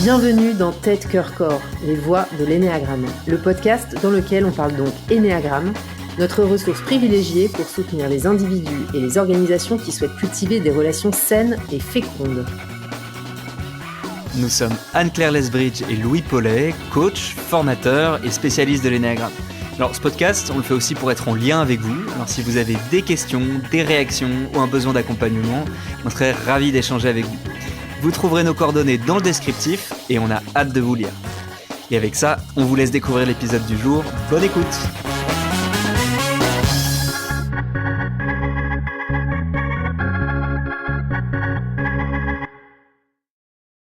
Bienvenue dans Tête, Cœur, Corps, les voix de l'énéagramme, le podcast dans lequel on parle donc énéagramme, notre ressource privilégiée pour soutenir les individus et les organisations qui souhaitent cultiver des relations saines et fécondes. Nous sommes Anne-Claire Lesbridge et Louis Paulet, coach, formateur et spécialiste de l'énéagramme. Alors ce podcast, on le fait aussi pour être en lien avec vous. Alors si vous avez des questions, des réactions ou un besoin d'accompagnement, on serait ravis d'échanger avec vous. Vous trouverez nos coordonnées dans le descriptif et on a hâte de vous lire. Et avec ça, on vous laisse découvrir l'épisode du jour. Bonne écoute!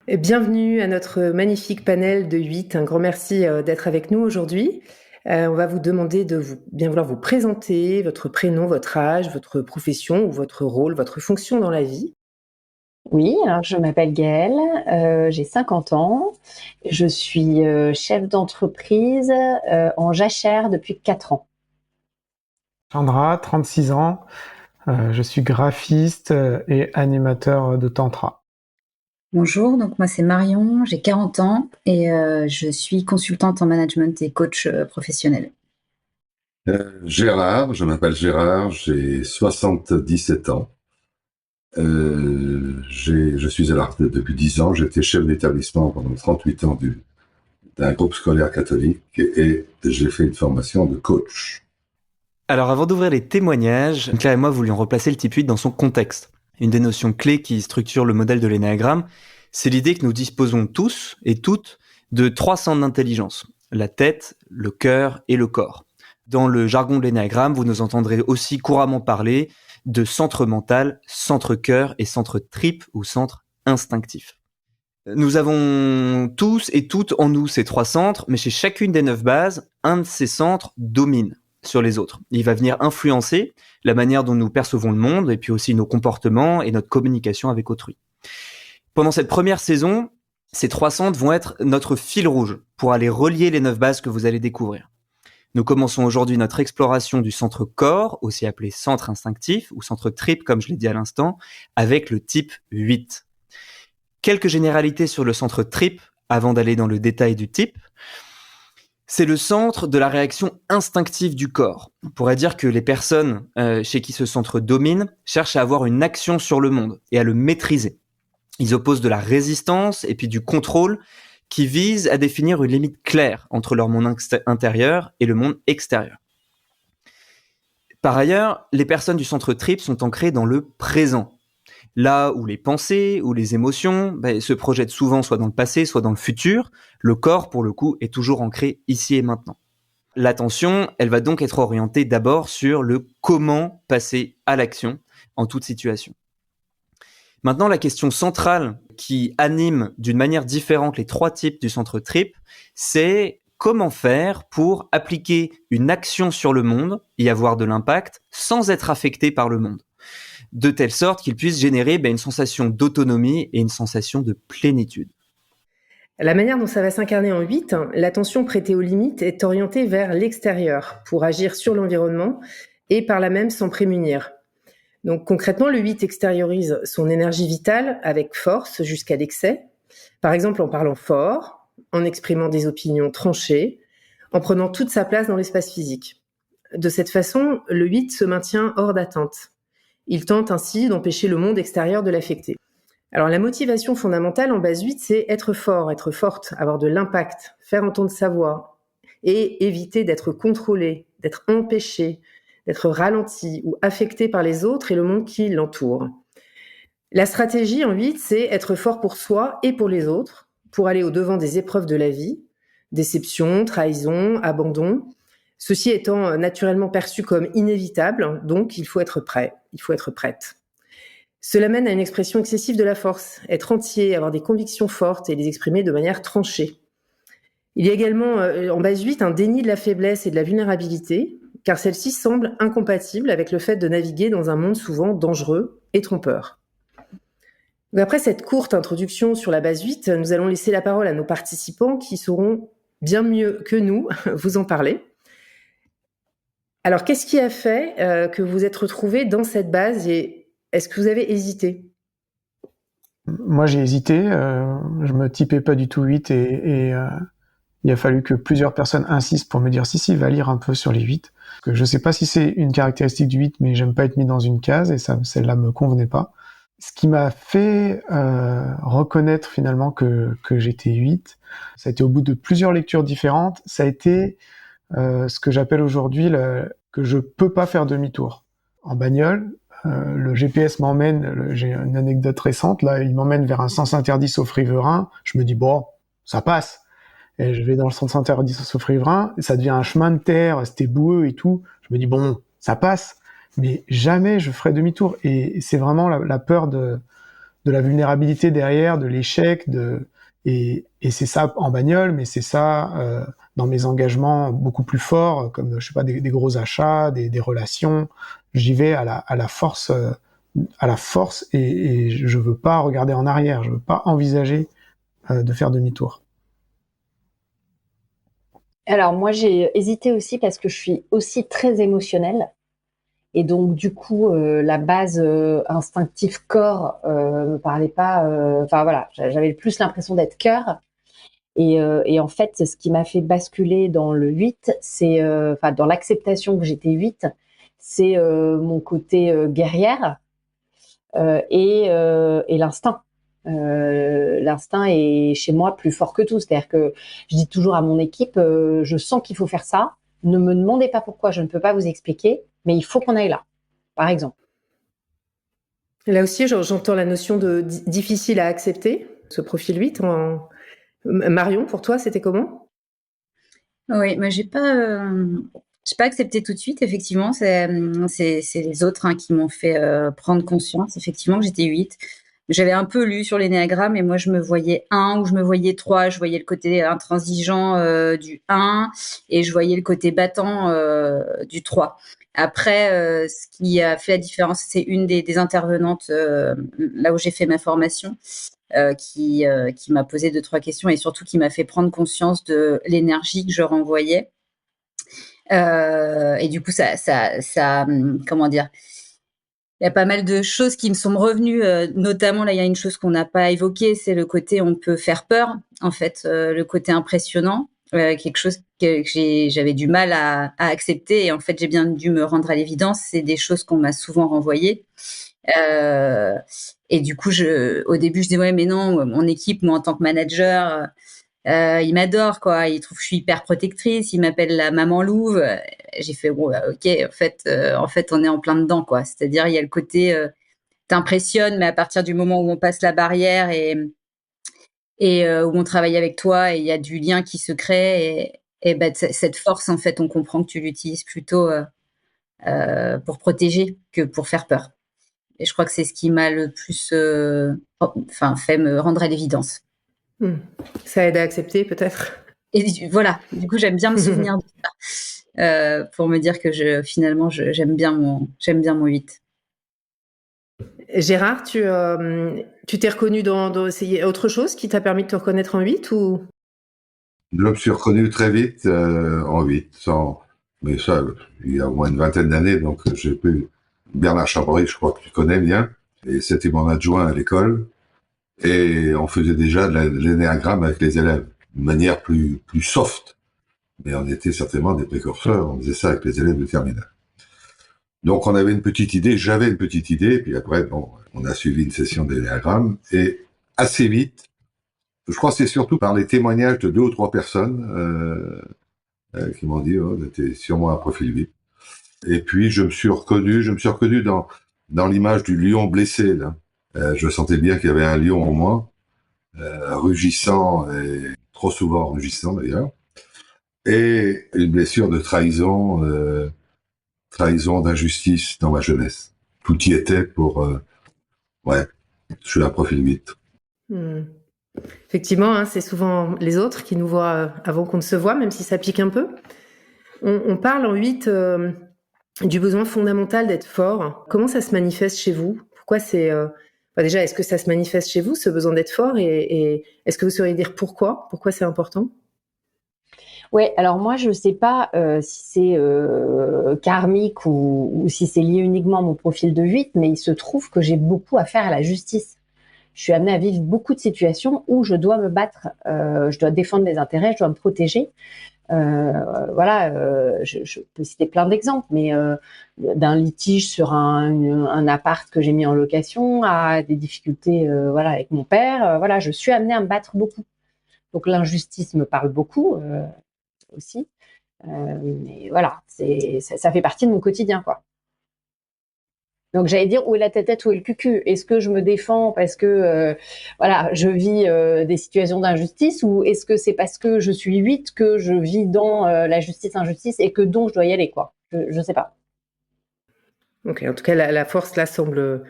Bienvenue à notre magnifique panel de 8. Un grand merci d'être avec nous aujourd'hui. On va vous demander de bien vouloir vous présenter, votre prénom, votre âge, votre profession ou votre rôle, votre fonction dans la vie. Oui, alors je m'appelle Gaëlle, j'ai 50 ans, je suis chef d'entreprise en jachère depuis 4 ans. Chandra, 36 ans, je suis graphiste et animateur de Tantra. Bonjour, donc moi c'est Marion, j'ai 40 ans et je suis consultante en management et coach professionnel. Gérard, je m'appelle Gérard, j'ai 77 ans. Je suis à la retraite depuis 10 ans, j'étais chef d'établissement pendant 38 ans d'un groupe scolaire catholique et j'ai fait une formation de coach. Alors avant d'ouvrir les témoignages, Claire et moi voulions replacer le type 8 dans son contexte. Une des notions clés qui structure le modèle de l'énéagramme, c'est l'idée que nous disposons tous et toutes de 3 centres d'intelligence, la tête, le cœur et le corps. Dans le jargon de l'énéagramme, vous nous entendrez aussi couramment parler de centre mental, centre cœur et centre trip ou centre instinctif. Nous avons tous et toutes en nous ces 3 centres, mais chez chacune des 9 bases, un de ces centres domine sur les autres. Il va venir influencer la manière dont nous percevons le monde et puis aussi nos comportements et notre communication avec autrui. Pendant cette première saison, ces 3 centres vont être notre fil rouge pour aller relier les 9 bases que vous allez découvrir. Nous commençons aujourd'hui notre exploration du centre corps, aussi appelé centre instinctif ou centre trip comme je l'ai dit à l'instant, avec le type 8. Quelques généralités sur le centre trip avant d'aller dans le détail du type. C'est le centre de la réaction instinctive du corps. On pourrait dire que les personnes chez qui ce centre domine cherchent à avoir une action sur le monde et à le maîtriser. Ils opposent de la résistance et puis du contrôle qui visent à définir une limite claire entre leur monde intérieur et le monde extérieur. Par ailleurs, les personnes du centre trip sont ancrées dans le présent. Là où les pensées ou les émotions se projettent souvent soit dans le passé, soit dans le futur, le corps, pour le coup, est toujours ancré ici et maintenant. L'attention, elle va donc être orientée d'abord sur le comment passer à l'action en toute situation. Maintenant, la question centrale qui anime d'une manière différente les 3 types du centre trip, c'est comment faire pour appliquer une action sur le monde, y avoir de l'impact, sans être affecté par le monde, de telle sorte qu'il puisse générer une sensation d'autonomie et une sensation de plénitude. La manière dont ça va s'incarner en 8, l'attention prêtée aux limites est orientée vers l'extérieur pour agir sur l'environnement et par là même s'en prémunir. Donc concrètement, le 8 extériorise son énergie vitale avec force jusqu'à l'excès, par exemple en parlant fort, en exprimant des opinions tranchées, en prenant toute sa place dans l'espace physique. De cette façon, le 8 se maintient hors d'atteinte. Il tente ainsi d'empêcher le monde extérieur de l'affecter. Alors la motivation fondamentale en base 8, c'est être fort, être forte, avoir de l'impact, faire entendre sa voix et éviter d'être contrôlé, d'être empêché, d'être ralenti ou affecté par les autres et le monde qui l'entoure. La stratégie en 8, c'est être fort pour soi et pour les autres, pour aller au-devant des épreuves de la vie, déception, trahison, abandon, ceci étant naturellement perçu comme inévitable, donc il faut être prêt, il faut être prête. Cela mène à une expression excessive de la force, être entier, avoir des convictions fortes et les exprimer de manière tranchée. Il y a également en base 8 un déni de la faiblesse et de la vulnérabilité, car celle-ci semble incompatible avec le fait de naviguer dans un monde souvent dangereux et trompeur. Donc après cette courte introduction sur la base 8, nous allons laisser la parole à nos participants qui sauront bien mieux que nous vous en parler. Alors, qu'est-ce qui a fait que vous êtes retrouvés dans cette base et est-ce que vous avez hésité ? Moi, j'ai hésité. Je me typais pas du tout 8 et il a fallu que plusieurs personnes insistent pour me dire si, va lire un peu sur les 8. Que je sais pas si c'est une caractéristique du 8, mais j'aime pas être mis dans une case et ça, celle-là me convenait pas. Ce qui m'a fait reconnaître finalement que j'étais 8, ça a été au bout de plusieurs lectures différentes, ça a été ce que j'appelle aujourd'hui que je peux pas faire demi-tour. En bagnole, le GPS m'emmène, j'ai une anecdote récente, là, il m'emmène vers un sens interdit sauf riverain, je me dis bon, ça passe. Et je vais dans le sens interdit sauf riverain, ça devient un chemin de terre, c'était boueux et tout, je me dis bon, ça passe. Mais jamais je ferai demi-tour. Et c'est vraiment la peur de la vulnérabilité derrière, de l'échec, et c'est ça en bagnole, mais c'est ça dans mes engagements beaucoup plus forts, comme je sais pas des gros achats, des relations. J'y vais à la force, et je veux pas regarder en arrière, je veux pas envisager de faire demi-tour. Alors moi j'ai hésité aussi parce que je suis aussi très émotionnelle. Et donc, du coup, la base instinctive corps me parlait pas. Enfin voilà, j'avais plus l'impression d'être cœur. Et en fait, ce qui m'a fait basculer dans le 8, c'est, enfin dans l'acceptation que j'étais 8, c'est mon côté guerrière et l'instinct. L'instinct est chez moi plus fort que tout. C'est-à-dire que je dis toujours à mon équipe, je sens qu'il faut faire ça. Ne me demandez pas pourquoi, je ne peux pas vous expliquer, mais il faut qu'on aille là, par exemple. Là aussi, j'entends la notion de difficile à accepter, ce profil 8. Marion, pour toi, c'était comment? Oui, moi j'ai pas accepté tout de suite. Effectivement, c'est les autres qui m'ont fait prendre conscience. Effectivement, que j'étais 8. J'avais un peu lu sur l'énéagramme et moi je me voyais 1 ou je me voyais 3. Je voyais le côté intransigeant du 1 et je voyais le côté battant du 3. Après, ce qui a fait la différence, c'est une des intervenantes là où j'ai fait ma formation qui m'a posé 2-3 questions et surtout qui m'a fait prendre conscience de l'énergie que je renvoyais. Et du coup, ça, comment dire, il y a pas mal de choses qui me sont revenues, notamment là, il y a une chose qu'on n'a pas évoquée, c'est le côté on peut faire peur, en fait, le côté impressionnant, quelque chose que j'avais du mal à accepter et en fait j'ai bien dû me rendre à l'évidence, c'est des choses qu'on m'a souvent renvoyées. Et du coup, au début, je disais ouais, mais non, mon équipe, moi en tant que manager, il m'adore quoi, il trouve que je suis hyper protectrice, il m'appelle la maman louve. J'ai fait bon, ok, en fait, on est en plein dedans quoi. C'est-à-dire il y a le côté t'impressionnes, mais à partir du moment où on passe la barrière et où on travaille avec toi et il y a du lien qui se crée et ben cette force en fait, on comprend que tu l'utilises plutôt pour protéger que pour faire peur. Et je crois que c'est ce qui m'a le plus fait me rendre à l'évidence. Ça aide à accepter peut-être. Et voilà, du coup j'aime bien me souvenir de ça pour me dire que j'aime bien mon 8. Gérard, tu t'es reconnu dans essayer autre chose qui t'a permis de te reconnaître en 8 ou? Je me suis reconnu très vite en 8, mais ça, il y a au moins une vingtaine d'années, donc j'ai pu... Bernard Chabory, je crois que tu connais bien, et c'était mon adjoint à l'école, et on faisait déjà de l'énéagramme avec les élèves, de manière plus soft, mais on était certainement des précurseurs, on faisait ça avec les élèves de terminale. Donc on avait une petite idée, j'avais une petite idée, et puis après, bon, on a suivi une session d'énéagramme, et assez vite, je crois que c'est surtout par les témoignages de 2 ou 3 personnes qui m'ont dit oh, t'es sûrement un profil 8. Et puis je me suis reconnu dans l'image du lion blessé là. Je sentais bien qu'il y avait un lion en moi, rugissant et trop souvent rugissant d'ailleurs, et une blessure de trahison, d'injustice dans ma jeunesse. Tout y était pour ouais, je suis un profil 8. Effectivement, hein, c'est souvent les autres qui nous voient avant qu'on ne se voit, même si ça pique un peu. On parle en 8 du besoin fondamental d'être fort. Comment ça se manifeste chez vous? Pourquoi c'est... déjà, est-ce que ça se manifeste chez vous, ce besoin d'être fort? Et est-ce que vous sauriez dire pourquoi? Pourquoi c'est important? Oui, alors moi, je ne sais pas si c'est karmique ou si c'est lié uniquement à mon profil de 8, mais il se trouve que j'ai beaucoup à faire à la justice. je suis amenée à vivre beaucoup de situations où je dois me battre, je dois défendre mes intérêts, je dois me protéger. Je peux citer plein d'exemples, mais d'un litige sur un appart que j'ai mis en location à des difficultés avec mon père. Je suis amenée à me battre beaucoup. Donc l'injustice me parle beaucoup aussi. Mais voilà, ça fait partie de mon quotidien, quoi. Donc j'allais dire, où est la tête, où est le cucu? Est-ce que je me défends parce que je vis des situations d'injustice, ou est-ce que c'est parce que je suis 8 que je vis dans la justice-injustice et que donc je dois y aller, quoi? Je sais pas. Ok, en tout cas, la force là semble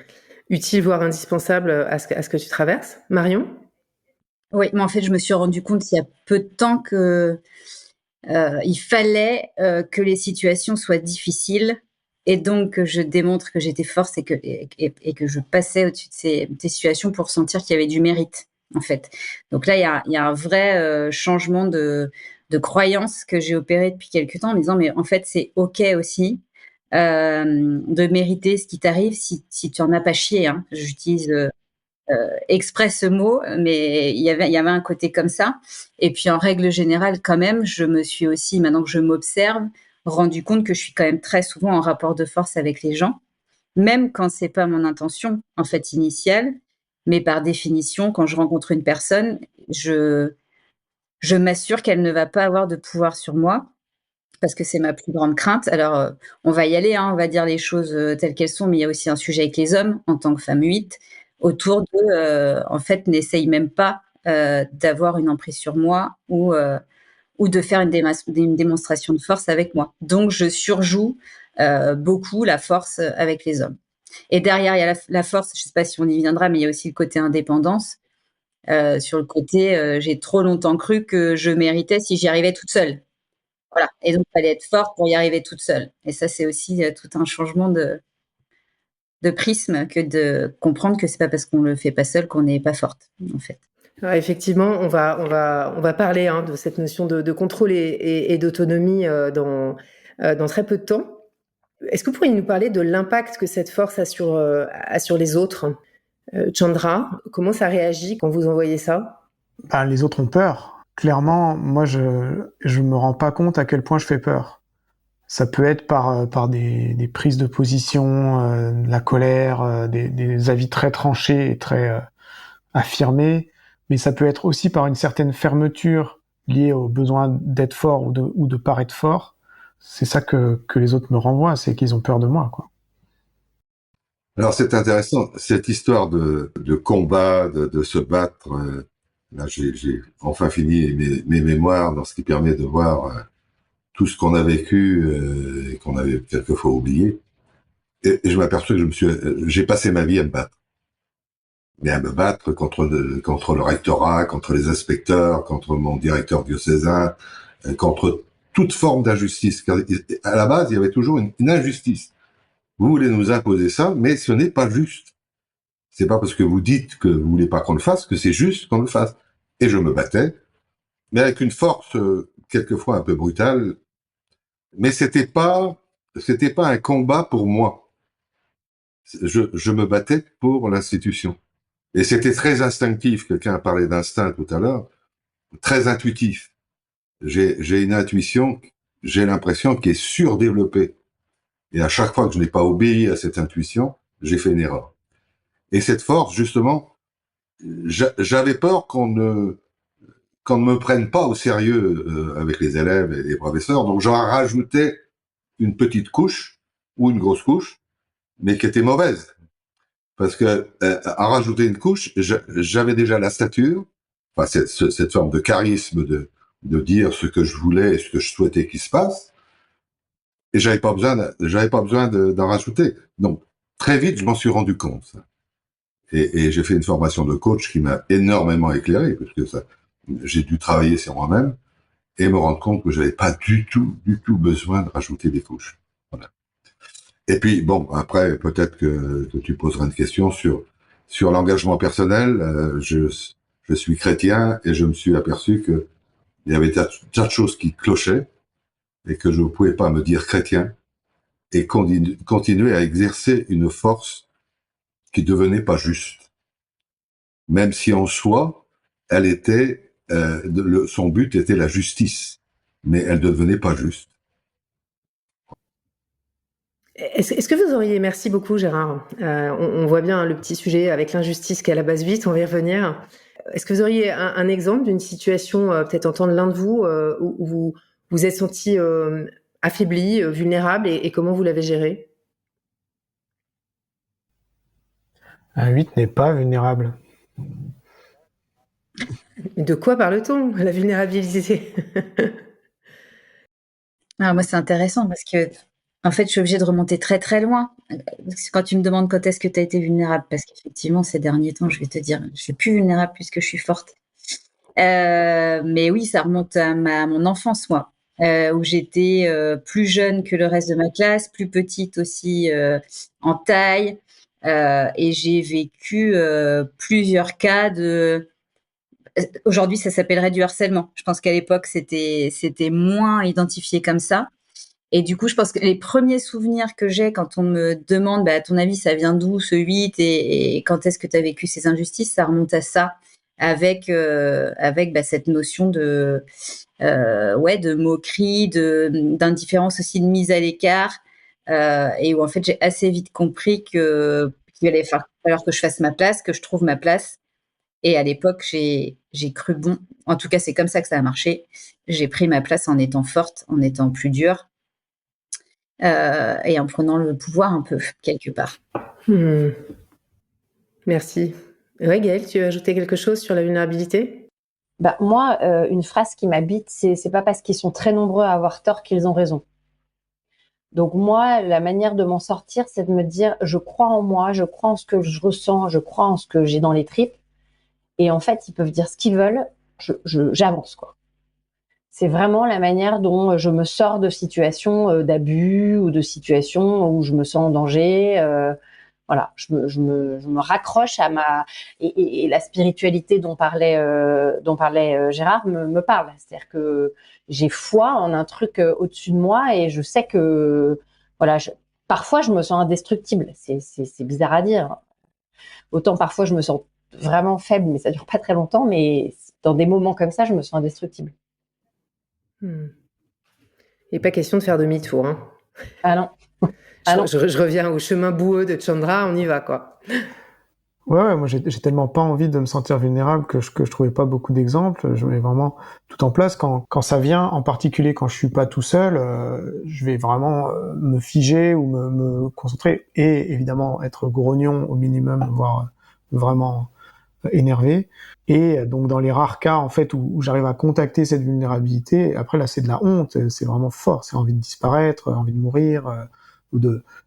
utile, voire indispensable à ce que tu traverses. Marion? Oui, mais en fait, je me suis rendu compte il y a peu de temps que il fallait que les situations soient difficiles, et donc que je démontre que j'étais forte et que je passais au-dessus de ces situations pour sentir qu'il y avait du mérite, en fait. Donc là, il y a un vrai changement de croyance que j'ai opéré depuis quelques temps, en me disant, mais en fait, c'est OK aussi de mériter ce qui t'arrive si tu en as pas chié, hein. J'utilise exprès ce mot, mais il y avait un côté comme ça. Et puis en règle générale, quand même, je me suis aussi, maintenant que je m'observe, rendu compte que je suis quand même très souvent en rapport de force avec les gens, même quand c'est pas mon intention en fait initiale, mais par définition, quand je rencontre une personne, je m'assure qu'elle ne va pas avoir de pouvoir sur moi, parce que c'est ma plus grande crainte. Alors, on va y aller, hein, on va dire les choses telles qu'elles sont, mais il y a aussi un sujet avec les hommes, en tant que femme 8, autour de, en fait, n'essaye même pas d'avoir une emprise sur moi ou de faire une démonstration de force avec moi. Donc, je surjoue beaucoup la force avec les hommes. Et derrière, il y a la force, je ne sais pas si on y viendra, mais il y a aussi le côté indépendance. Sur le côté, j'ai trop longtemps cru que je méritais si j'y arrivais toute seule. Voilà. Et donc, il fallait être forte pour y arriver toute seule. Et ça, c'est aussi tout un changement de prisme que de comprendre que c'est pas parce qu'on le fait pas seul qu'on n'est pas forte, en fait. Ouais, effectivement, on va parler de cette notion de contrôle et d'autonomie dans très peu de temps. Est-ce que vous pourriez nous parler de l'impact que cette force a sur les autres? Chandra, comment ça réagit quand vous envoyez ça? Les autres ont peur. Clairement, moi, je me rends pas compte à quel point je fais peur. Ça peut être par des prises de position, de la colère, des avis très tranchés et très affirmés, mais ça peut être aussi par une certaine fermeture liée au besoin d'être fort ou de paraître fort. C'est ça que les autres me renvoient, c'est qu'ils ont peur de moi, quoi. Alors c'est intéressant, cette histoire de combat, de se battre. Là, j'ai enfin fini mes mémoires, dans ce qui permet de voir tout ce qu'on a vécu et qu'on avait quelquefois oublié. Et je m'aperçois que j'ai passé ma vie à me battre. Mais à me battre contre le rectorat, contre les inspecteurs, contre mon directeur diocésain, contre toute forme d'injustice. Car à la base, il y avait toujours une injustice. Vous voulez nous imposer ça, mais ce n'est pas juste. C'est pas parce que vous dites que vous voulez pas qu'on le fasse que c'est juste qu'on le fasse. Et je me battais, mais avec une force quelquefois un peu brutale. Mais c'était pas un combat pour moi. Je me battais pour l'institution. Et c'était très instinctif. Quelqu'un a parlé d'instinct tout à l'heure. Très intuitif. J'ai une intuition, j'ai l'impression, qui est surdéveloppée. Et à chaque fois que je n'ai pas obéi à cette intuition, j'ai fait une erreur. Et cette force, justement, j'avais peur qu'on ne me prenne pas au sérieux avec les élèves et les professeurs. Donc j'en rajoutais une petite couche ou une grosse couche, mais qui était mauvaise. Parce que à rajouter une couche, j'avais déjà la stature, enfin cette forme de charisme de dire ce que je voulais et ce que je souhaitais qu'il se passe, et j'avais pas besoin d'en rajouter. Donc très vite, je m'en suis rendu compte. Et j'ai fait une formation de coach qui m'a énormément éclairé, parce que j'ai dû travailler sur moi-même et me rendre compte que j'avais pas du tout besoin de rajouter des couches. Voilà. Et puis bon, après peut-être que tu poseras une question sur l'engagement personnel. Je suis chrétien et je me suis aperçu que il y avait tas de choses qui clochaient et que je ne pouvais pas me dire chrétien et continuer à exercer une force qui devenait pas juste. même si en soi, elle était, son but était la justice, mais elle ne devenait pas juste. Est-ce que vous auriez, merci beaucoup Gérard, on voit bien le petit sujet avec l'injustice qui est à la base vite, on va y revenir. Est-ce que vous auriez un exemple d'une situation, peut-être entendre l'un de vous, où vous vous êtes senti affaibli, vulnérable, et comment vous l'avez géré? Un 8 n'est pas vulnérable. De quoi parle-t-on, la vulnérabilité? Alors moi, c'est intéressant parce que, en fait, je suis obligée de remonter très très loin. Quand tu me demandes quand est-ce que tu as été vulnérable, parce qu'effectivement, ces derniers temps, je vais te dire, je suis plus vulnérable puisque je suis forte. Mais oui, ça remonte à mon enfance, moi, où j'étais plus jeune que le reste de ma classe, plus petite aussi en taille, et j'ai vécu plusieurs cas de... Aujourd'hui, ça s'appellerait du harcèlement. Je pense qu'à l'époque, c'était moins identifié comme ça. Et du coup, je pense que les premiers souvenirs que j'ai quand on me demande, à ton avis, ça vient d'où ce 8 et quand est-ce que tu as vécu ces injustices, ça remonte à ça, avec cette notion de moquerie, d'indifférence aussi, de mise à l'écart, et où en fait j'ai assez vite compris qu'il allait falloir que je fasse ma place, que je trouve ma place. Et à l'époque, j'ai cru bon. En tout cas, c'est comme ça que ça a marché. J'ai pris ma place en étant forte, en étant plus dure. Et en prenant le pouvoir un peu, quelque part. Merci. Ouais, Gaëlle, tu veux ajouter quelque chose sur la vulnérabilité? Moi, une phrase qui m'habite, c'est pas parce qu'ils sont très nombreux à avoir tort qu'ils ont raison. Donc moi, la manière de m'en sortir, c'est de me dire, je crois en moi, je crois en ce que je ressens, je crois en ce que j'ai dans les tripes. Et en fait, ils peuvent dire ce qu'ils veulent, j'avance, quoi. C'est vraiment la manière dont je me sors de situations d'abus ou de situations où je me sens en danger. Voilà, je me raccroche à et la spiritualité dont parlait Gérard me parle. C'est-à-dire que j'ai foi en un truc au-dessus de moi et je sais que voilà, parfois je me sens indestructible. C'est bizarre à dire. Autant parfois je me sens vraiment faible, mais ça dure pas très longtemps. Mais dans des moments comme ça, je me sens indestructible. Il n'est pas question de faire demi-tour. Hein. Ah non. Je reviens au chemin boueux de Chandra, on y va, quoi. Ouais, moi j'ai tellement pas envie de me sentir vulnérable que je trouvais pas beaucoup d'exemples. Je mets vraiment tout en place. Quand ça vient, en particulier quand je suis pas tout seul, je vais vraiment me figer ou me concentrer et évidemment être grognon au minimum, voire vraiment énervé. Et donc dans les rares cas en fait où j'arrive à contacter cette vulnérabilité, après là c'est de la honte, c'est vraiment fort, c'est envie de disparaître, envie de mourir,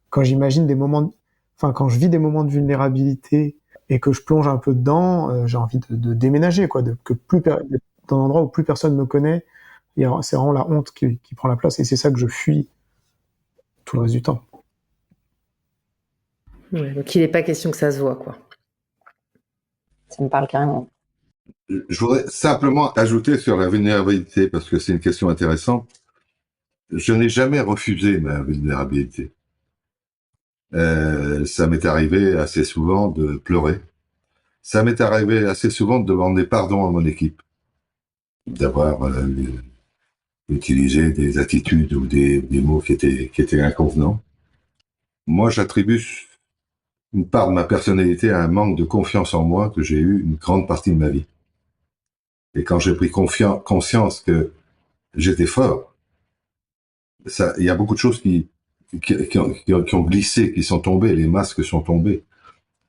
quand j'imagine quand je vis des moments de vulnérabilité et que je plonge un peu dedans, j'ai envie de déménager, quoi, dans un endroit où plus personne me connaît. C'est vraiment la honte qui prend la place et c'est ça que je fuis tout le reste du temps. Ouais, donc il n'est pas question que ça se voit, quoi. Ça me parle carrément. Je voudrais simplement ajouter sur la vulnérabilité, parce que c'est une question intéressante. Je n'ai jamais refusé ma vulnérabilité. Ça m'est arrivé assez souvent de pleurer. Ça m'est arrivé assez souvent de demander pardon à mon équipe, d'avoir utilisé des attitudes ou des mots qui étaient inconvenants. Moi, j'attribue une part de ma personnalité à un manque de confiance en moi que j'ai eu une grande partie de ma vie. Et quand j'ai pris conscience que j'étais fort, il y a beaucoup de choses qui ont glissé, qui sont tombées, les masques sont tombés.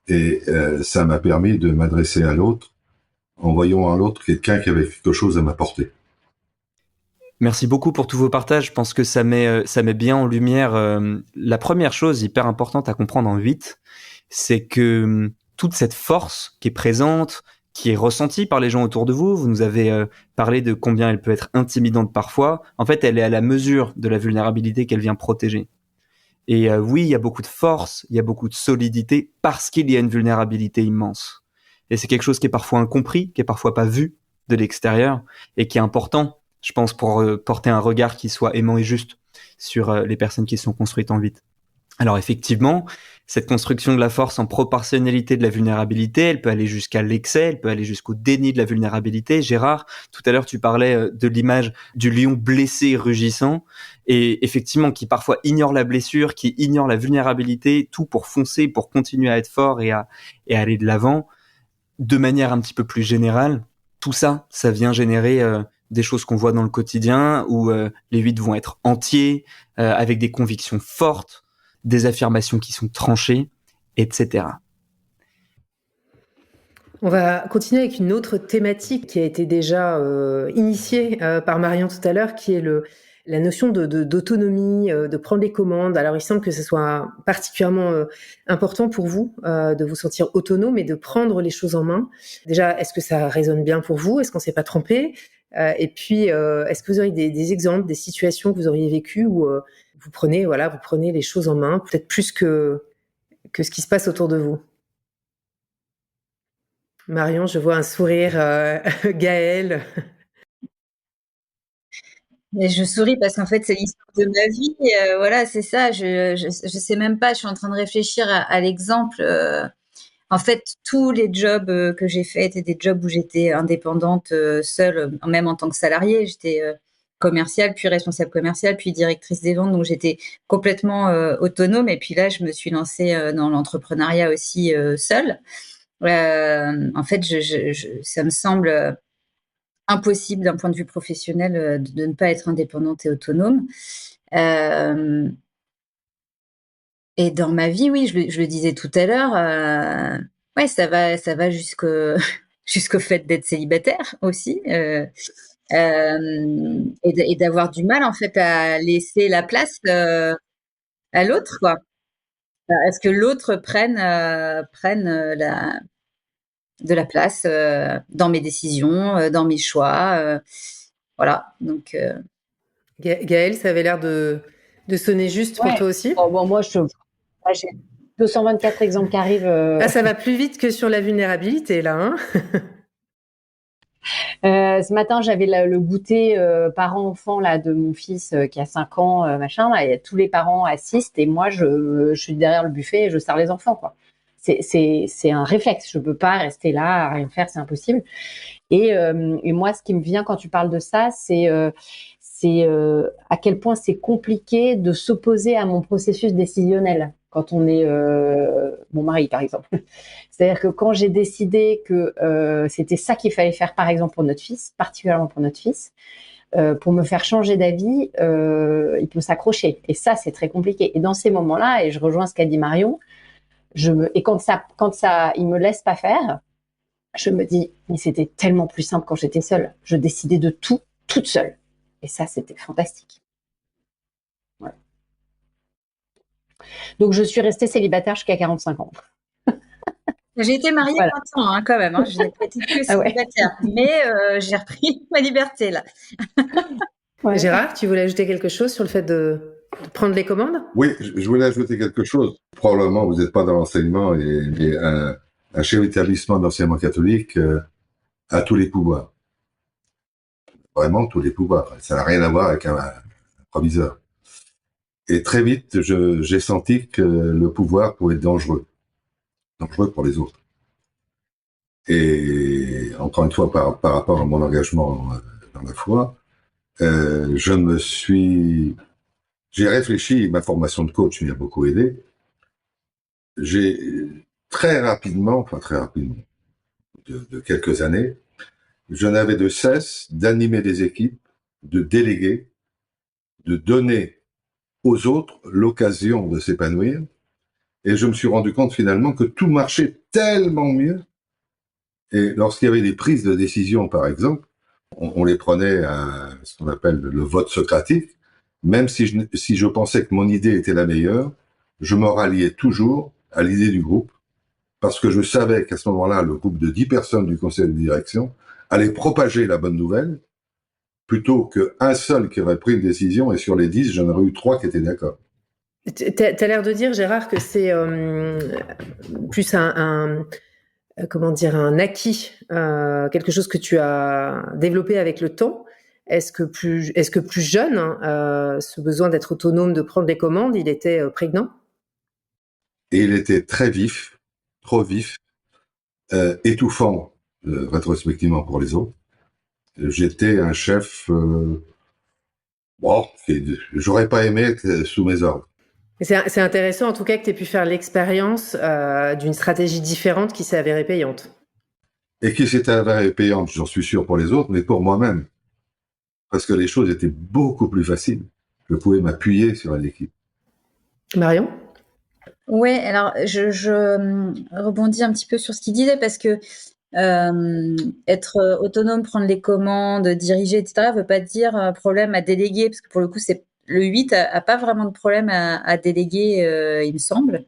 Et ça m'a permis de m'adresser à l'autre en voyant en l'autre quelqu'un qui avait quelque chose à m'apporter. Merci beaucoup pour tous vos partages. Je pense que ça met bien en lumière la première chose hyper importante à comprendre en 8, c'est que toute cette force qui est présente, qui est ressentie par les gens autour de vous, vous nous avez parlé de combien elle peut être intimidante parfois, en fait elle est à la mesure de la vulnérabilité qu'elle vient protéger. Et oui, il y a beaucoup de force, il y a beaucoup de solidité parce qu'il y a une vulnérabilité immense. Et c'est quelque chose qui est parfois incompris, qui est parfois pas vu de l'extérieur et qui est important, je pense, pour porter un regard qui soit aimant et juste sur les personnes qui sont construites en 8. Alors effectivement, cette construction de la force en proportionnalité de la vulnérabilité, elle peut aller jusqu'à l'excès, elle peut aller jusqu'au déni de la vulnérabilité. Gérard, tout à l'heure tu parlais de l'image du lion blessé et rugissant, et effectivement qui parfois ignore la blessure, qui ignore la vulnérabilité, tout pour foncer, pour continuer à être fort et à aller de l'avant. De manière un petit peu plus générale, tout ça, ça vient générer des choses qu'on voit dans le quotidien où les 8 vont être entiers, avec des convictions fortes, des affirmations qui sont tranchées, etc. On va continuer avec une autre thématique qui a été déjà initiée par Marion tout à l'heure, qui est la notion d'autonomie, de prendre les commandes. Alors, il semble que ce soit particulièrement important pour vous de vous sentir autonome et de prendre les choses en main. Déjà, est-ce que ça résonne bien pour vous? Est-ce qu'on s'est pas trompé? Et puis, est-ce que vous auriez des exemples, des situations que vous auriez vécues où vous prenez les choses en main, peut-être plus que ce qui se passe autour de vous? Marion, je vois un sourire. Gaëlle. Mais je souris parce qu'en fait, c'est l'histoire de ma vie. Voilà, c'est ça. Je sais même pas. Je suis en train de réfléchir à l'exemple. En fait, tous les jobs que j'ai faits étaient des jobs où j'étais indépendante, seule, même en tant que salariée. J'étais commerciale, puis responsable commerciale, puis directrice des ventes. Donc, j'étais complètement autonome. Et puis là, je me suis lancée dans l'entrepreneuriat aussi seule. En fait, ça me semble impossible d'un point de vue professionnel de ne pas être indépendante et autonome. Et dans ma vie, oui, je le disais tout à l'heure, ouais, ça va jusqu'au fait d'être célibataire aussi, et d'avoir du mal en fait à laisser la place à l'autre, quoi. Est-ce que l'autre prenne de la place dans mes décisions, dans mes choix, voilà. Donc Gaëlle, ça avait l'air de sonner juste pour Ouais. toi aussi. Bon, moi, j'ai 224 exemples qui arrivent. Ah, ça va plus vite que sur la vulnérabilité, là, hein. Ce matin, j'avais le goûter parents-enfants là de mon fils qui a 5 ans, machin. Là, il y a tous les parents assistent et moi, je suis derrière le buffet et je sers les enfants, quoi. C'est un réflexe. Je peux pas rester là à rien faire, c'est impossible. Et moi, ce qui me vient quand tu parles de ça, c'est à quel point c'est compliqué de s'opposer à mon processus décisionnel quand on est mon mari, par exemple. C'est-à-dire que quand j'ai décidé que c'était ça qu'il fallait faire, par exemple, pour notre fils, particulièrement pour notre fils, pour me faire changer d'avis, il peut s'accrocher. Et ça, c'est très compliqué. Et dans ces moments-là, et je rejoins ce qu'a dit Marion, et quand ça, il me laisse pas faire, je me dis, mais c'était tellement plus simple quand j'étais seule. Je décidais de tout, toute seule. Et ça, c'était fantastique. Ouais. Donc, je suis restée célibataire jusqu'à 45 ans. j'ai été mariée Voilà. 20 ans, hein, quand même. Hein. Je n'ai pas été que Ah ouais. célibataire, mais j'ai repris ma liberté là. Ouais. Gérard, tu voulais ajouter quelque chose sur le fait de prendre les commandes? Oui, je voulais ajouter quelque chose. Probablement, vous n'êtes pas dans l'enseignement et un chef d'établissement d'enseignement catholique a tous les pouvoirs. Vraiment tous les pouvoirs. Ça n'a rien à voir avec un proviseur. Et très vite, j'ai senti que le pouvoir pouvait être dangereux pour les autres. Et encore une fois, par rapport à mon engagement dans la foi, j'ai réfléchi, ma formation de coach m'y a beaucoup aidé. J'ai très rapidement, de quelques années, je n'avais de cesse d'animer des équipes, de déléguer, de donner aux autres l'occasion de s'épanouir. Et je me suis rendu compte finalement que tout marchait tellement mieux. Et lorsqu'il y avait des prises de décision, par exemple, on les prenait à ce qu'on appelle le vote socratique. Même si je pensais que mon idée était la meilleure, je me ralliais toujours à l'idée du groupe, parce que je savais qu'à ce moment-là, le groupe de 10 personnes du conseil de direction allait propager la bonne nouvelle, plutôt qu'un seul qui aurait pris une décision, et sur les 10, j'en aurais eu 3 qui étaient d'accord. T'as l'air de dire, Gérard, que c'est plus un acquis, quelque chose que tu as développé avec le temps. Est-ce que plus jeune, ce besoin d'être autonome, de prendre les commandes, il était prégnant? Et il était très vif, trop vif, étouffant rétrospectivement pour les autres. J'étais un chef, j'aurais pas aimé être sous mes ordres. C'est intéressant en tout cas que tu aies pu faire l'expérience d'une stratégie différente qui s'est avérée payante. Et qui s'était avérée payante, j'en suis sûr pour les autres, mais pour moi-même. Parce que les choses étaient beaucoup plus faciles. Je pouvais m'appuyer sur l'équipe. Marion ? Ouais, alors je rebondis un petit peu sur ce qu'il disait parce que être autonome, prendre les commandes, diriger, etc., veut pas dire problème à déléguer, parce que pour le coup, le 8 a pas vraiment de problème à déléguer, il me semble.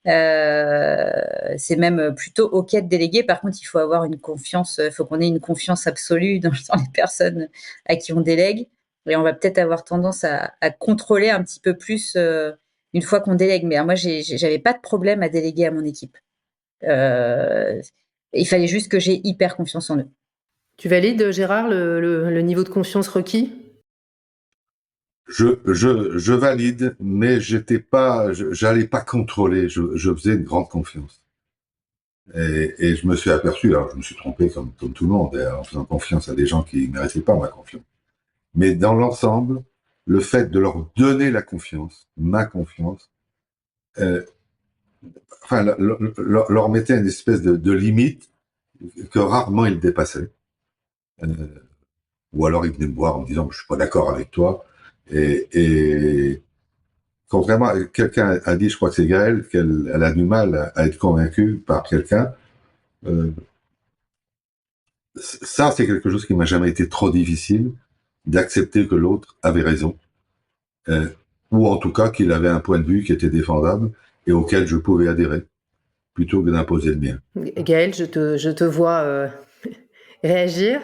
C'est même plutôt OK de déléguer. Par contre, il faut avoir une confiance, faut qu'on ait une confiance absolue dans les personnes à qui on délègue. Et on va peut-être avoir tendance à contrôler un petit peu plus une fois qu'on délègue. Mais moi, j'avais pas de problème à déléguer à mon équipe. Il fallait juste que j'ai hyper confiance en eux. Tu valides, Gérard, le niveau de confiance requis ? Je valide, mais j'allais pas contrôler, je faisais une grande confiance. Et je me suis aperçu, alors je me suis trompé comme tout le monde, en faisant confiance à des gens qui méritaient pas ma confiance. Mais dans l'ensemble, le fait de leur donner la confiance, ma confiance, leur mettait une espèce de limite que rarement ils dépassaient. Ou alors ils venaient me voir en me disant je suis pas d'accord avec toi. Et contrairement à quelqu'un a dit, je crois que c'est Gaëlle, qu'elle a du mal à être convaincue par quelqu'un. Ça, c'est quelque chose qui m'a jamais été trop difficile, d'accepter que l'autre avait raison, ou en tout cas qu'il avait un point de vue qui était défendable et auquel je pouvais adhérer, plutôt que d'imposer le mien. Gaëlle, je te vois réagir.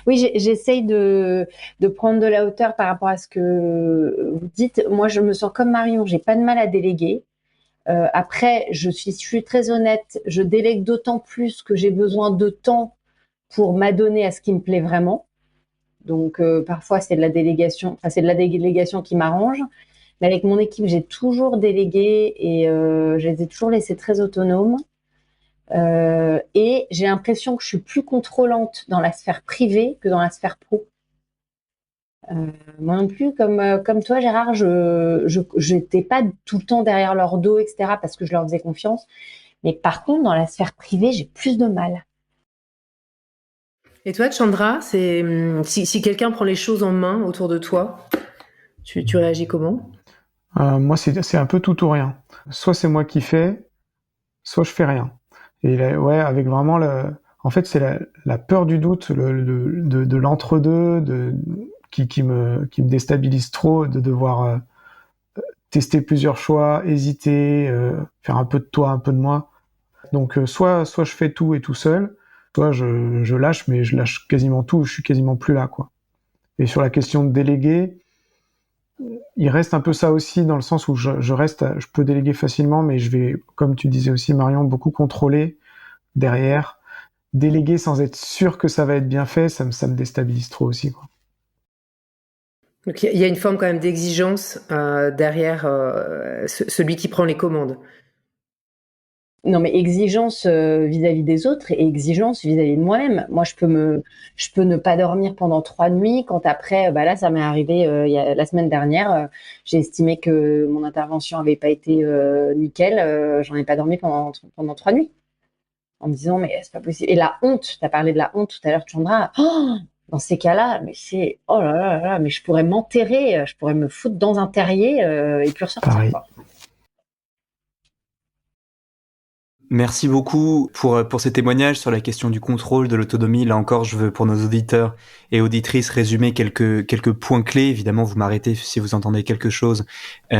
Oui, j'essaye de prendre de la hauteur par rapport à ce que vous dites. Moi, je me sens comme Marion, j'ai pas de mal à déléguer. Après, je suis très honnête, je délègue d'autant plus que j'ai besoin de temps pour m'adonner à ce qui me plaît vraiment. Donc, parfois, c'est de la délégation qui m'arrange. Mais avec mon équipe, j'ai toujours délégué et je les ai toujours laissés très autonomes. Et j'ai l'impression que je suis plus contrôlante dans la sphère privée que dans la sphère pro. Moi non plus, comme toi, Gérard, je n'étais pas tout le temps derrière leur dos, etc., parce que je leur faisais confiance. Mais par contre, dans la sphère privée, j'ai plus de mal. Et toi, Chandra, si quelqu'un prend les choses en main autour de toi, tu réagis comment ? Moi, c'est un peu tout ou rien. Soit c'est moi qui fais, soit je fais rien. Et là, ouais, avec vraiment en fait, c'est la peur du doute, de l'entre-deux, qui me déstabilise trop, de devoir tester plusieurs choix, hésiter, faire un peu de toi, un peu de moi. Donc, soit je fais tout et tout seul, soit je lâche, mais je lâche quasiment tout, je suis quasiment plus là, quoi. Et sur la question de déléguer, il reste un peu ça aussi, dans le sens où je peux déléguer facilement, mais je vais, comme tu disais aussi, Marion, beaucoup contrôler derrière. Déléguer sans être sûr que ça va être bien fait, ça me déstabilise trop aussi, quoi. Donc il y a une forme quand même d'exigence derrière celui qui prend les commandes. Non, mais exigence vis-à-vis des autres et exigence vis-à-vis de moi-même. Moi, je peux ne pas dormir pendant 3 nuits quand après, là, ça m'est arrivé la semaine dernière. J'ai estimé que mon intervention avait pas été nickel. J'en ai pas dormi pendant 3 nuits. En me disant, mais c'est pas possible. Et la honte, tu as parlé de la honte tout à l'heure, Chandra. Oh, dans ces cas-là, mais c'est, oh là là là, mais je pourrais m'enterrer, je pourrais me foutre dans un terrier et plus ressortir. Pareil. Quoi. Merci beaucoup pour ces témoignages sur la question du contrôle, de l'autonomie. Là encore, je veux pour nos auditeurs et auditrices résumer quelques points clés. Évidemment, vous m'arrêtez si vous entendez quelque chose qui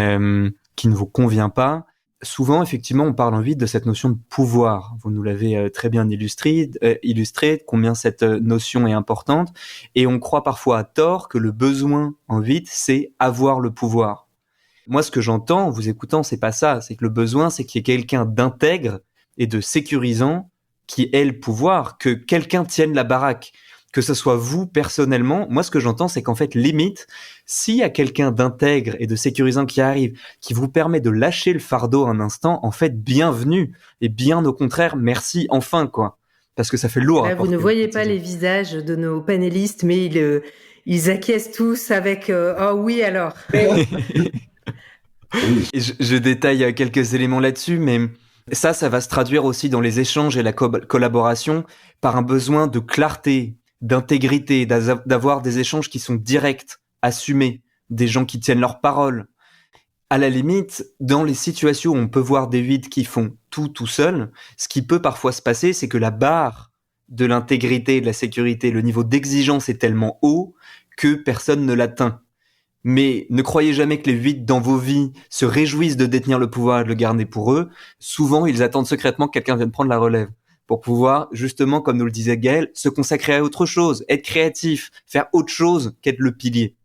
ne vous convient pas. Souvent, effectivement, on parle en vite de cette notion de pouvoir. Vous nous l'avez très bien illustré, combien cette notion est importante. Et on croit parfois à tort que le besoin en vite, c'est avoir le pouvoir. Moi, ce que j'entends en vous écoutant, c'est pas ça. C'est que le besoin, c'est qu'il y ait quelqu'un d'intègre et de sécurisant qui ait le pouvoir, que quelqu'un tienne la baraque. que ce soit vous personnellement. Moi, ce que j'entends, c'est qu'en fait, limite, s'il y a quelqu'un d'intègre et de sécurisant qui arrive, qui vous permet de lâcher le fardeau un instant, en fait, bienvenue. Et bien au contraire, merci enfin, quoi. Parce que ça fait lourd. Là, vous ne voyez pas les visages de nos panélistes, mais ils acquiescent tous avec oh oui alors. Et je détaille quelques éléments là-dessus, mais ça va se traduire aussi dans les échanges et la collaboration par un besoin de clarté, d'intégrité, d'avoir des échanges qui sont directs, assumés, des gens qui tiennent leur parole. À la limite, dans les situations où on peut voir des 8 qui font tout seul, ce qui peut parfois se passer, c'est que la barre de l'intégrité et de la sécurité, le niveau d'exigence est tellement haut que personne ne l'atteint. Mais ne croyez jamais que les 8 dans vos vies se réjouissent de détenir le pouvoir et de le garder pour eux. Souvent, ils attendent secrètement que quelqu'un vienne prendre la relève pour pouvoir, justement, comme nous le disait Gaël, se consacrer à autre chose, être créatif, faire autre chose qu'être le pilier.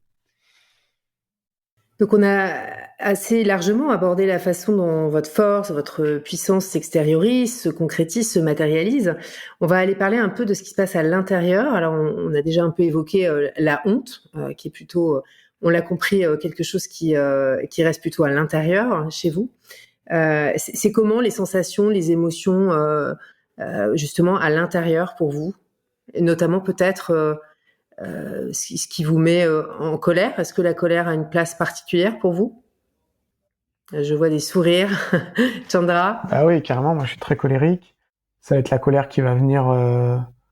Donc on a assez largement abordé la façon dont votre force, votre puissance s'extériorise, se concrétise, se matérialise. On va aller parler un peu de ce qui se passe à l'intérieur. Alors on a déjà un peu évoqué la honte, qui est plutôt, on l'a compris, quelque chose qui reste plutôt à l'intérieur chez vous. C'est comment les sensations, les émotions, justement à l'intérieur pour vous, et notamment peut-être ce qui vous met en colère. Est-ce que la colère a une place particulière pour vous? Je vois des sourires. Chandra? Ah oui, carrément, moi je suis très colérique. Ça va être la colère qui va venir